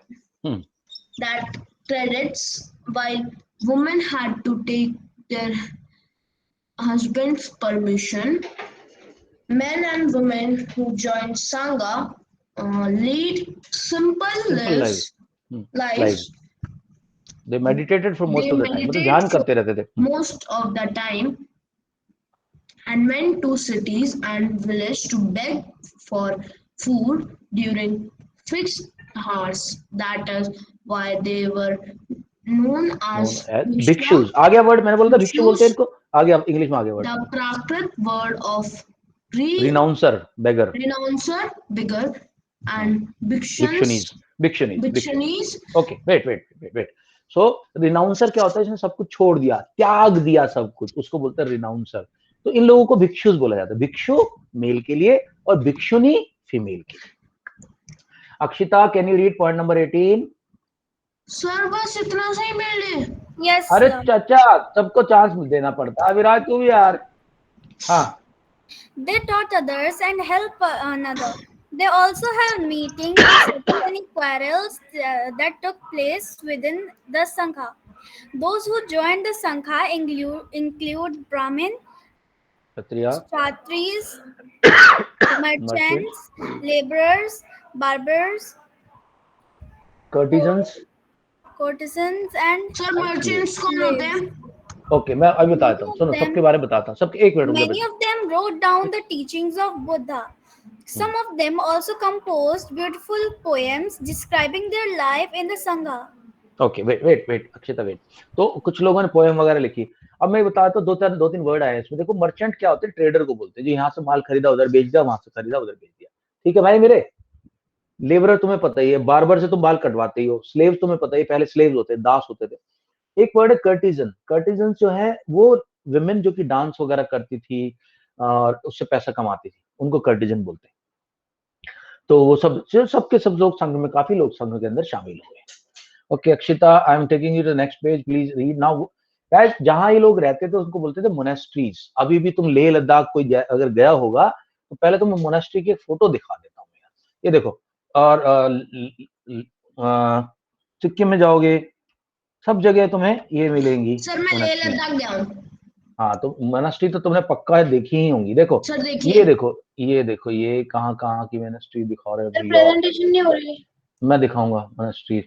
that credits, while women had to take their husband's permission. Men and women who joined Sangha lead simple simple life, lives. Life, they meditated for most They of the time, मतलब meditate ध्यान for करते रहते थे। most of the time and went to cities and villages to beg for food during fixed hours. That is why they were known as भिक्षुज, आ गया word, मैंने बोला था भिक्षु बोलते हैं Bhikshus. इनको, आ गया इंग्लिश में, आ गया word, The Prakrit word of renouncer, beggar, renouncer, beggar, and Bhikshunis, Bhikshunis, Bhikshunis. Okay, wait, so renouncer क्या होता है, इसने सब कुछ छोड़ दिया, त्याग दिया सब कुछ, उसको बोलते हैं रिनाउंसर। तो इन लोगों को भिक्षुस बोला जाता है, भिक्षु मेल के लिए और भिक्षुनी फीमेल के लिए। Akshita, can you read point number 18? Sir बस इतना सही मिल ले। Yes, अरे sir. चाचा, सबको चांस देना पड़ता है, विराट तू भी यार। हाँ, They taught others and help another. They also held meetings to settle any quarrels that took place within the Sangha. Those who joined the Sangha include Brahmin, Kshatriya, Kshatris, merchant, merchants, laborers, barbers, कर्टिजन्स। courtesans, and sir merchants कौन होते हैं? Okay, मैं अभी बताता हूँ, सुनो सबके बारे में बताता हूँ, सबके एक मिनट रुक Many जाओ। of them wrote down the teachings of Buddha. Some of them also composed beautiful poems describing their life in the Sangha. Okay, wait Akshita, wait. तो कुछ लोगों ने पोएम वगैरह लिखी। अब मैं बताता हूँ, दो तीन वर्ड आए इसमें। देखो, मर्चेंट क्या होते हैं, ट्रेडर को बोलते हैं, जो यहाँ से माल खरीदा उधर बेच दिया, वहां से खरीदा उधर बेच दिया, ठीक है भाई मेरे। लेबरर तुम्हें पता ही है, बार्बर से तुम बाल कटवाते ही हो। स्लेव तुम्हें पता ही, पहले स्लेव होते, दास होते थे। एक वर्ड है कर्टिजन। कर्टिजन जो है वो विमेन जो कि डांस वगैरह करती थी और उससे पैसा कमाती थी, उनको कर्टिजन बोलते हैं। तो वो सबके सब लोग संघ में, काफी लोग संघ के अंदर शामिल हुए। Okay Akshita, I am taking you to next page, please read now. Guys, जहां ये लोग रहते थे उनको बोलते थे मोनेस्ट्रीज। अभी भी तुम लेह लद्दाख कोई अगर गया होगा तो पहले तुम्हें मोनेस्ट्री की एक फोटो दिखा देता हूँ यार, ये देखो। और सिक्किम में जाओगे, सब जगह तुम्हें ये मिलेंगी सर मैं लेह मोनेस्ट्री। लद्दाख गया हूँ। हाँ, तो मोनेस्ट्री तो तुमने पक्का देखी ही होंगी। देखो सर देखिए, ये देखो, ये कहाँ कहाँ की मोनेस्ट्री दिखा रहे हो सर भैया। प्रेजेंटेशन नहीं हो रही। मैं दिखाऊंगा मोनेस्ट्री।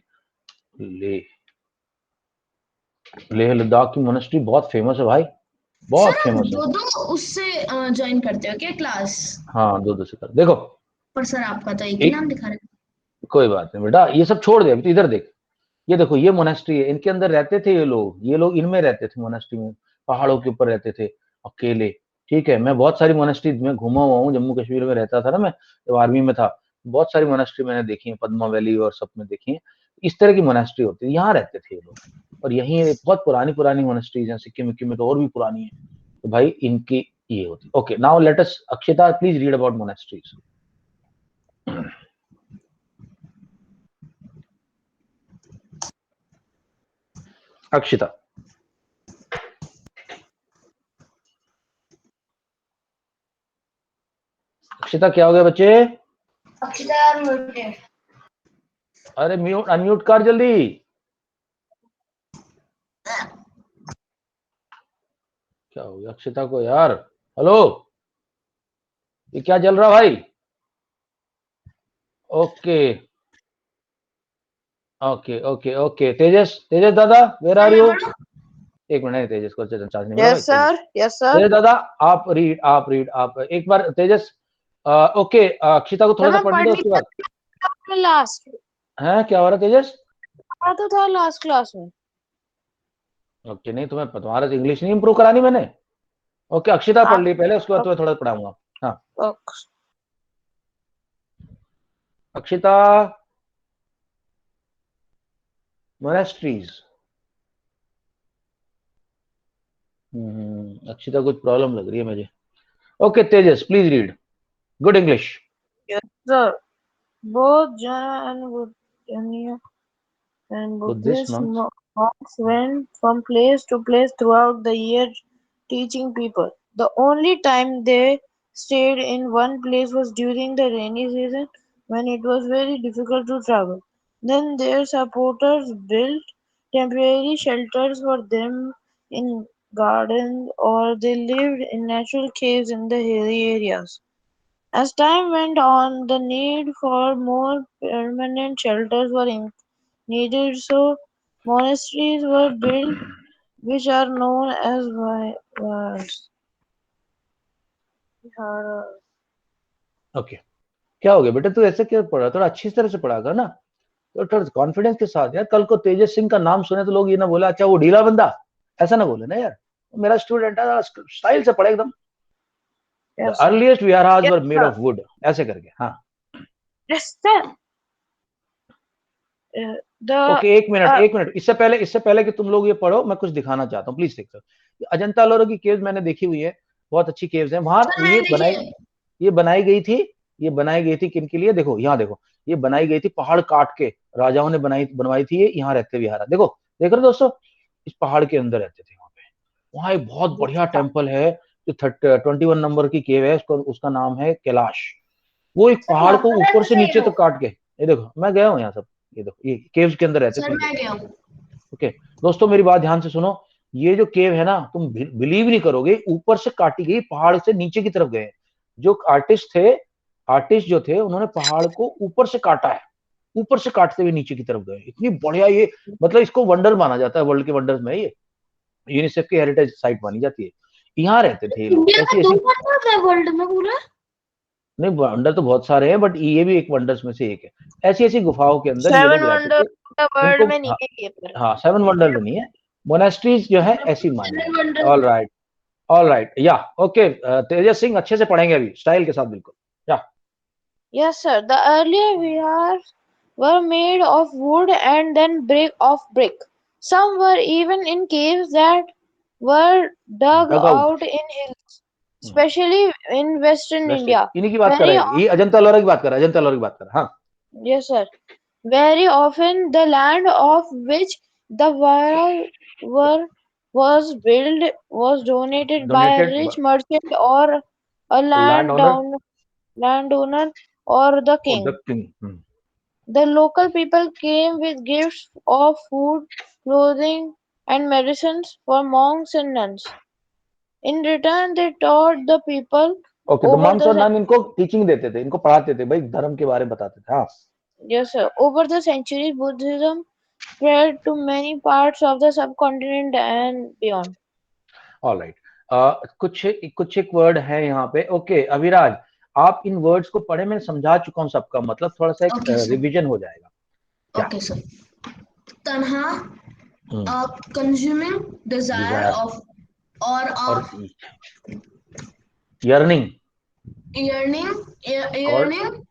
लेह लद्दाख की मोनेस्ट्री बहुत फेमस है भाई, बहुत सर फेमस है। दो उससे ज्वाइन करते हो क्या क्लास? हाँ, दो से कर देखो। पर सर आपका तो एक ही नाम दिखा रहा है। कोई बात नहीं बेटा, ये सब छोड़ दे, अभी तो इधर देख। ये देखो, ये मोनेस्ट्री है, इनके अंदर रहते थे ये लोग इनमें रहते थे, मोनेस्ट्री में, पहाड़ों के ऊपर रहते थे अकेले। ठीक है, मैं बहुत सारी मोनेस्ट्री में घुमा हुआ हूँ, जम्मू कश्मीर में रहता था ना मैं, जब आर्मी में था। बहुत सारी मोनेस्ट्री मैंने देखी है, पद्मा वैली और सब में देखी है। इस तरह की मोनेस्ट्री होती है, यहाँ रहते थे ये लोग। और यही बहुत पुरानी मोनेस्ट्रीज हैं, सिक्किम में तो और भी पुरानी है। तो भाई इनकी ये होती। Okay, now let us, Akshita please read about monasteries. Akshita, Akshita क्या हो गया बच्चे? Akshita, you are muted. अरे म्यूट अनम्यूट कर जल्दी। क्या हो गया अक्षिता को यार? हेलो, ये क्या चल रहा भाई? ओके ओके ओके ओके, तेजस दादा, वेर आर यू? एक मिनट, तेजस को चार्ज नहीं मिला। Yes, sir. Yes, sir. तेजस दादा, आप एक बार तेजस। ओके, अक्षिता को थोड़ा सा पढ़ने दो, उसके बाद लास्ट है क्या हो रहा है तेजस? तो था लास्ट क्लास में। ओके, नहीं तुम्हारा इंग्लिश नहीं इंप्रूव करानी मैंने। ओके, अक्षिता पढ़ ली पहले, उसके बाद तुम्हें थोड़ा पढ़ाऊंगा। हाँ, अक्षिता, मोनेस्ट्रीज। अक्षिता कुछ प्रॉब्लम लग रही है मुझे। Okay Tejas, please read good English. Yes, sir. Both Jaina and Buddhist and Buddhist Buddhist monks. monks went from place to place throughout the year teaching people. The only time they stayed in one place was during the rainy season when it was very difficult to travel. Then their supporters built temporary shelters for them in gardens or they lived in natural caves in the hilly areas. As time went on, the need for more permanent shelters were needed, so monasteries were built, which are known as viharas. Okay, क्या हो गया बेटा, तू ऐसे क्यों पढ़ा? थोड़ा अच्छी तरह से पढ़ा कर ना, तो थोड़ा कॉन्फिडेंस के साथ यार। कल को तेजस सिंह का नाम सुने तो लोग ये ना बोला अच्छा वो ढीला बंदा, ऐसा ना बोले ना यार। मेरा स्टूडेंट है, स्टाइल से पढ़े एकदम। The Yes, sir. earliest viharas Yes, were made sir. of wood, ऐसे करके। हाँ, Yes, sir. The ओके, एक मिनट, इससे पहले कि तुम लोग ये पढ़ो, मैं कुछ दिखाना चाहता हूँ, प्लीज देखो। अजंता एलोरा की केव्स मैंने देखी हुई है, बहुत अच्छी केव्स हैं वहां। ये बनाई गई थी किन के लिए? देखो यहाँ देखो, ये बनाई गई थी पहाड़ काट के, राजाओं ने बनवाई थी ये। यहाँ रहते विहारा, देखो देख रहे हो दोस्तों, इस पहाड़ के अंदर रहते थे वहां पे। वहां एक बहुत बढ़िया टेम्पल है जो 21 नंबर की केव है, उसका नाम है कैलाश। वो एक पहाड़ को ऊपर से नीचे तक काट के, ये देखो मैं गया हूँ यहाँ सब, ये देखो ये केव्स के अंदर रहते सर थे। मैं गया हूँ। ओके दोस्तों, मेरी बात ध्यान से सुनो। ये जो केव है ना, तुम बिलीव नहीं करोगे, ऊपर से काटी गई, पहाड़ से नीचे की तरफ गए। जो आर्टिस्ट जो थे, उन्होंने पहाड़ को ऊपर से काटा है, ऊपर से काटते हुए नीचे की तरफ गए। इतनी बढ़िया ये, मतलब इसको वंडर माना जाता है, वर्ल्ड के वंडर्स में ये यूनिसेफ की हेरिटेज साइट मानी जाती है। यहाँ रहते थे ये लोग। इंडिया ऐसी का ऐसी 2 है वर्ल्ड में पूरा। नहीं, वंडर तो बहुत सारे हैं, बट ये भी एक वंडर्स में से एक है। ऐसी ऐसी गुफाओं के अंदर ये seven लोग रहते wonders थे। of the world इनको में नहीं है ये पर। हाँ 7 वंडर में नहीं है, मोनेस्ट्रीज जो है ऐसी मानी जाती है। ऑल राइट या ओके, तेजस सिंह अच्छे से पढ़ेंगे अभी, स्टाइल के साथ, बिल्कुल या। Yes, sir. The earlier vihars were made of wood and then brick. Some were even in caves that were dug dug out, out in hills, especially in western west India. इन्हीं की बात कर Very रहे हैं, ये अजंता एलोरा की बात कर रहा है, अजंता एलोरा की बात कर रहा है। हाँ, Yes, sir. Very often, the land of which the vihar was built was donated by a donated rich merchant or a land owner landowner or the और the king. King. The local people came with gifts of food, clothing, and medicines for monks and nuns. In return, they taught the people okay, तो over Monks और the none इनको teaching देते थे, इनको पढ़ाते थे भाई, धर्म के बारे में बताते थे। हाँ, yes, sir. Over the centuries, Buddhism spread to many parts of the subcontinent and beyond. All right, कुछ एक वर्ड है यहाँ पे। ओके अभिराज, आप इन वर्ड्स को पढ़े, मैं समझा चुका हूँ सबका मतलब, थोड़ा सा एक Okay, sir. रिवीजन हो जाएगा। Okay, sir. Tanha, a consuming desire Desire. of or a और yearning yearning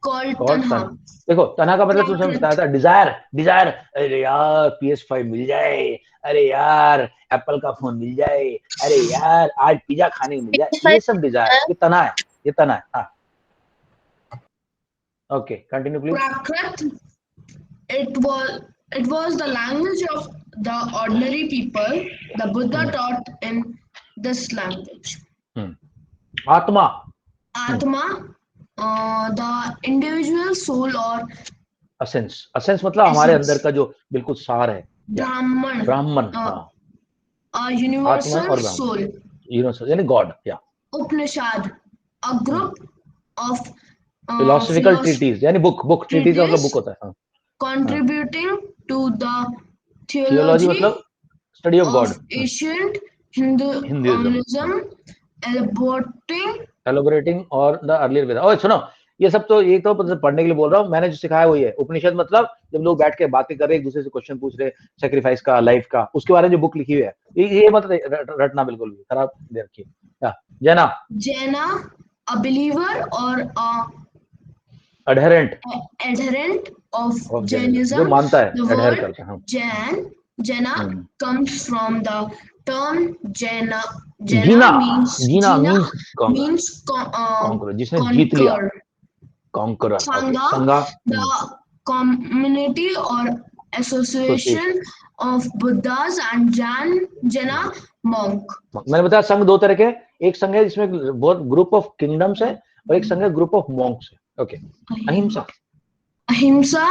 called called tanha. देखो तना का मतलब तुमने बताया था, डिजायर। अरे यार PS5 मिल जाए, अरे यार एप्पल का फोन मिल जाए, अरे यार आज पिज्जा खाने को मिल जाए, ये सब डिजायर, ये तना है। हाँ, okay continue please. Prakrit, it was the language of the ordinary people. The Buddha taught in this language. आत्मा, Atma, the individual soul or असेंस मतलब हमारे अंदर का जो बिल्कुल सार है। ब्राह्मण, हाँ, a universal और soul. यूनिवर्सल यानी गॉड। या Upanishad, a group of philosophical treatise यानी बुक ट्रीटीज मतलब बुक होता है। हाँ, contributing to the theology theology मतलब study of God, of ancient Hinduism, Hinduism, elaborating और द अर्लियर वेदा। ओए सुनो, ये सब तो ये तो पढ़ने के लिए बोल रहा हूँ, मैंने जो सिखाया वही है। उपनिषद मतलब जब लोग बैठ के बातें कर रहे, एक दूसरे से क्वेश्चन पूछ रहे, सेक्रीफाइस का, लाइफ का, उसके बारे में जो बुक लिखी हुई है, ये मत रटना बिल्कुल भी, खराब दे रखी है। जना, Jaina, a believer or a अडहेरेंट adherent of of Jainism, जो Jainism. मानता है, The अडहेर word करता है। हाँ। Jaina comes from the term Jaina. Jina, means Jina Jina means conquer, जिसने जीत लिया, conquer. Conqueror. Sangha, Sangha, the community or association association. of Buddhas and Jaina monk. मैंने बताया संघ दो तरह के, एक संघ है जिसमें बहुत ग्रुप ऑफ किंगडम्स है, और एक संघ है ग्रुप ऑफ मॉन्क्स है। ओके, अहिंसा, Ahimsa,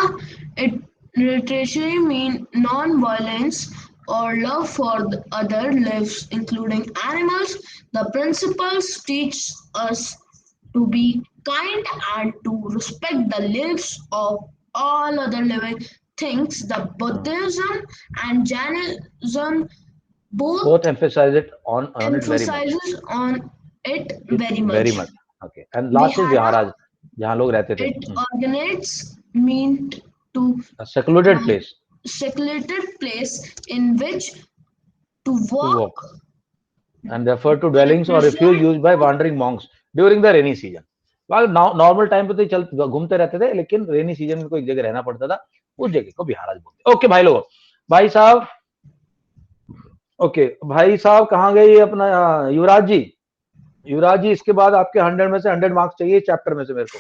it literally means non-violence or love for the other lives, including animals. The principles teach us to be kind and to respect the lives of all other living things. The Buddhism and Jainism both both emphasize it on it very much, emphasizes on it very very much. much. Okay, and last is Vihara, viharas, जहाँ लोग रहते थे। it originates meant to A secluded place secluded place in which to to walk walk, and refer to dwellings or refuge used by wandering monks during the rainy season. Normal time पे तो चल घूमते रहते थे, लेकिन rainy season में कोई जगह रहना पड़ता था, उस जगह को विहाराज बोलते। ओके भाई लोग, भाई साहब, ओके भाई साहब, कहाँ गए ये अपना युवराज जी? युवराज जी, इसके बाद आपके 100 में से 100 मार्क्स चाहिए चैप्टर में से मेरे को,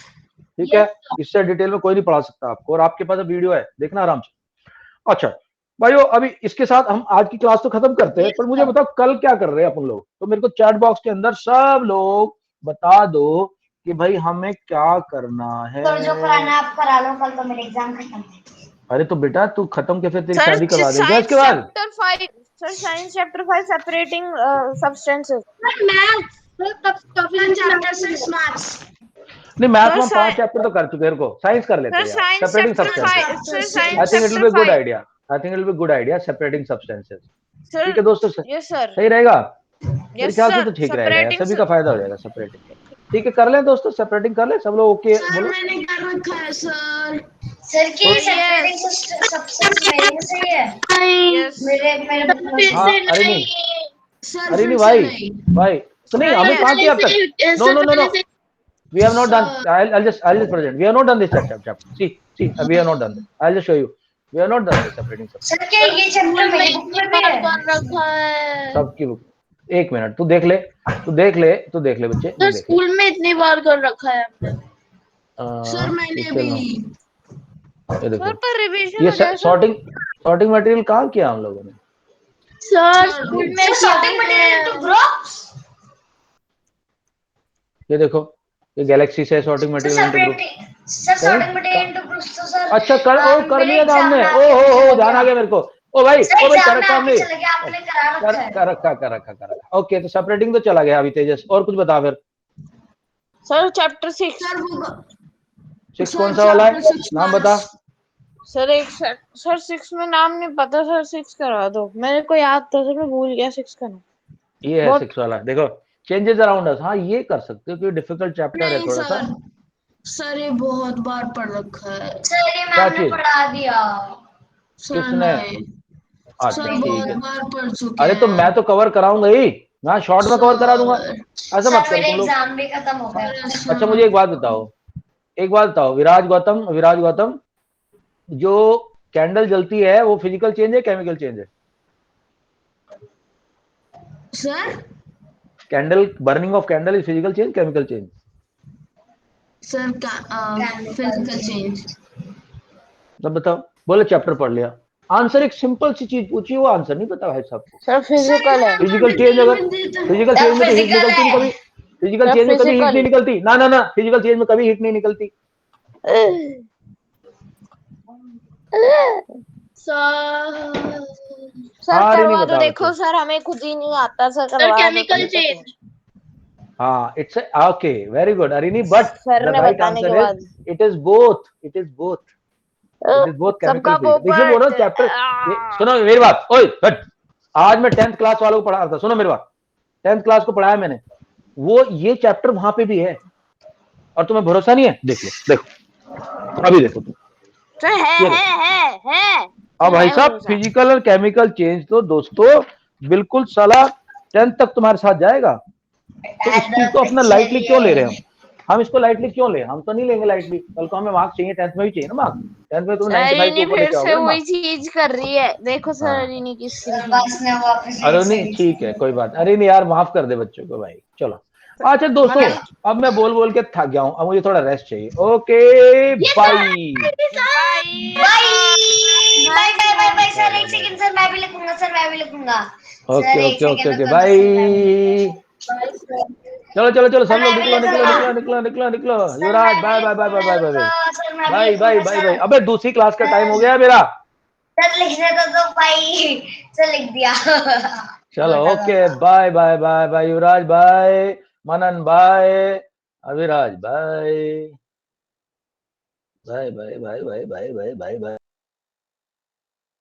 ठीक है? इससे डिटेल में कोई नहीं पढ़ा सकता आपको, और आपके पास वीडियो है, देखना आराम से। अच्छा भाइयों, अभी इसके साथ हम आज की क्लास तो खत्म करते हैं, पर मुझे बताओ कल क्या कर रहे हैं अपन लोग? तो मेरे को चैट बॉक्स के अंदर सब लोग बता दो कि भाई हमें क्या करना है। तो जो कराना है आप करा लो, कल तो मेरे एग्जाम खत्म है। अरे तो बेटा तू खत्म के फिर तेरी Sir, शादी करवा देंगे science इसके बाद। chapter 5. Sir, science chapter 5 separating substances. chapter 6 maths. नहीं, मैथ Sir, में 5 sci- चैप्टर तो कर चुके हैं, को साइंस कर लेते Sir, हैं यार। science separating chapter 5. Substances, Sir, I science think it will chapter be good 5. Idea, I think it will be good idea, separating substances. Sir, ठीक है दोस्तों, yes sir. सही रहेगा मेरे Yes ख्याल से, sir. तो ठीक रहेगा यार, Separating सभी का फायदा हो जाएगा सेपरेटिंग। ठीक है, कर लें दोस्तों, सेपरेटिंग कर लें सब लोग। ओके सर बोलो। मैंने कर रखा है सर। सर की Yes. सेपरेटिंग सब्सटेंस मेरे में सही है। Yes. मेरे बुक में हाँ, अरे नहीं, सर अरे नहीं फिर से भाई, नहीं। भाई तो नहीं, हमें कहाँ किया अब तक? No no no no, we have not done. I'll just present. We have not done this chapter. See, we have not done this. I'll just show you. We have not done this separating substance. Sir क्या ये chapter मेरी book में भी है? सबकी book, एक minute, तू देख ले बच्चे, तू देख ले। स्कूल में इतनी बार कर रखा है हमने। सर मैंने इसके भी। नाम- ये देखो, Sir, पर revision ये हो जाए, sir. सॉर्टिंग मटेरियल कहाँ किया हम लोगों ने? सर स्कूल में सॉर्टिंग मटेरियल इनटू ग्रुप्स। ये देखो, ये गैलेक्सी से sorting material into group. Sir sorting material into groups तो सर अच्छा कर लिया था हमने। ओ ध्यान आ गया मेरे को। ओ भाई कर रखा हमने, आपने करा रखा है। कर रखा। ओके, तो सेपरेटिंग तो चला गया अभी तेजस, और कुछ बता फिर। Sir, chapter 6. सर वो 6 कौन सा वाला है, नाम बता। सर सर 6 में नाम नहीं पता सर, 6 करवा दो, मेरे को याद था सर, मैं भूल गया 6 का नाम। ये है 6 वाला, देखो, चेंजेस अराउंड अस। हाँ, ये कर सकते हो, क्योंकि डिफिकल्ट चैप्टर है नहीं थोड़ा सा। सर ये बहुत बार पढ़ रखा है। सर ये क्या मैम ने चीज? पढ़ा दिया। सर किसने? नहीं, अच्छा सर ठीक बहुत है। बार पढ़ चुके अरे तो हैं। मैं तो कवर कराऊंगा ही, मैं शॉर्ट में कवर करा दूंगा, ऐसा सर मत करो मेरा तुम लोग। एग्जाम भी खत्म हो गया। अच्छा मुझे एक बात बताओ, विराज गौतम, जो कैंडल जलती है वो फिजिकल चेंज है, केमिकल चेंज है? Sir candle, burning of candle is physical change, chemical change? Sir physical change. तब बताओ, बोले चैप्टर पढ़ लिया, आंसर एक सिंपल सी चीज पूछी, वो आंसर नहीं पता भाई साहब को। सर फिजिकल है। फिजिकल चेंज, अगर फिजिकल चेंज में तो हीट निकलती नहीं कभी, फिजिकल चेंज में कभी हीट नहीं निकलती, ना, फिजिकल चेंज में कभी हीट नहीं निकलती। सर अरे नहीं करवा दो, बता देखो बच्चे। सर हमें खुद ही नहीं आता सर, सर करवा दो। Chemical change. हाँ, it's okay, very good Arini, but sir the ने राइट बताने के आंसर बाद is it is both, it is both, it is both सबका केमिकल फील्ड। इसलिए बोल रहा हूँ पोपट चैप्टर, सुनो मेरी बात, ओए हट। आज मैं 10th क्लास वालों को पढ़ा रहा था, सुनो मेरी बात, 10th क्लास को पढ़ाया मैंने, वो ये चैप्टर वहां पे भी है, और तुम्हें भरोसा नहीं है, देख लो, देखो अभी देखो तुम, तो है ये देखो। है अब भाई है साहब भरोसा। फिजिकल और केमिकल चेंज तो दोस्तों बिल्कुल साला 10th तक तुम्हारे साथ जाएगा, तो इस चीज को अपना लाइटली क्यों ले रहे हैं हम इसको लाइटली क्यों ले, हम तो नहीं लेंगे लाइटली, कल को हमें मार्क्स चाहिए, 10th में भी चाहिए ना मार्क्स, 10th में तुम 95 के अरिनी ऊपर फिर लेके से आओगे ना वही मार्क्स। चीज कर रही है, देखो सर हाँ, अरिनी किस सर बस मैं वापस अरे नहीं ठीक है कोई बात, अरे नहीं यार माफ कर दे बच्चों को भाई, चलो। अच्छा दोस्तों, अब मैं बोल बोल के थक गया हूं, अब मुझे थोड़ा रेस्ट चाहिए, okay bye. Bye bye bye bye sir, एक सेकंड सर, मैं भी लिखूंगा सर, मैं भी लिखूंगा सर, ओके एक ओके ओके सेकंड ओके रुको बाय। सर, मैं भी चलो चलो चलो सब सर, लोग मैं भी निकलो निकलो लिखूंगा निकलो निकलो निकलो निकलो, सर, युवराज मैं बाय भी बाय बाय बाय लिखूंगा, बाय बाय सर मैं भी बाय बाय लिखूंगा बाय बाय। सर, अबे दूसरी क्लास का टाइम हो गया है मेरा। सर लिखने तो भाई, सर लिख दिया चलो okay bye bye bye bye, Yuvraj bye, Manan bye, Aviraj bye, bye bye bye bye bye bye bye bye.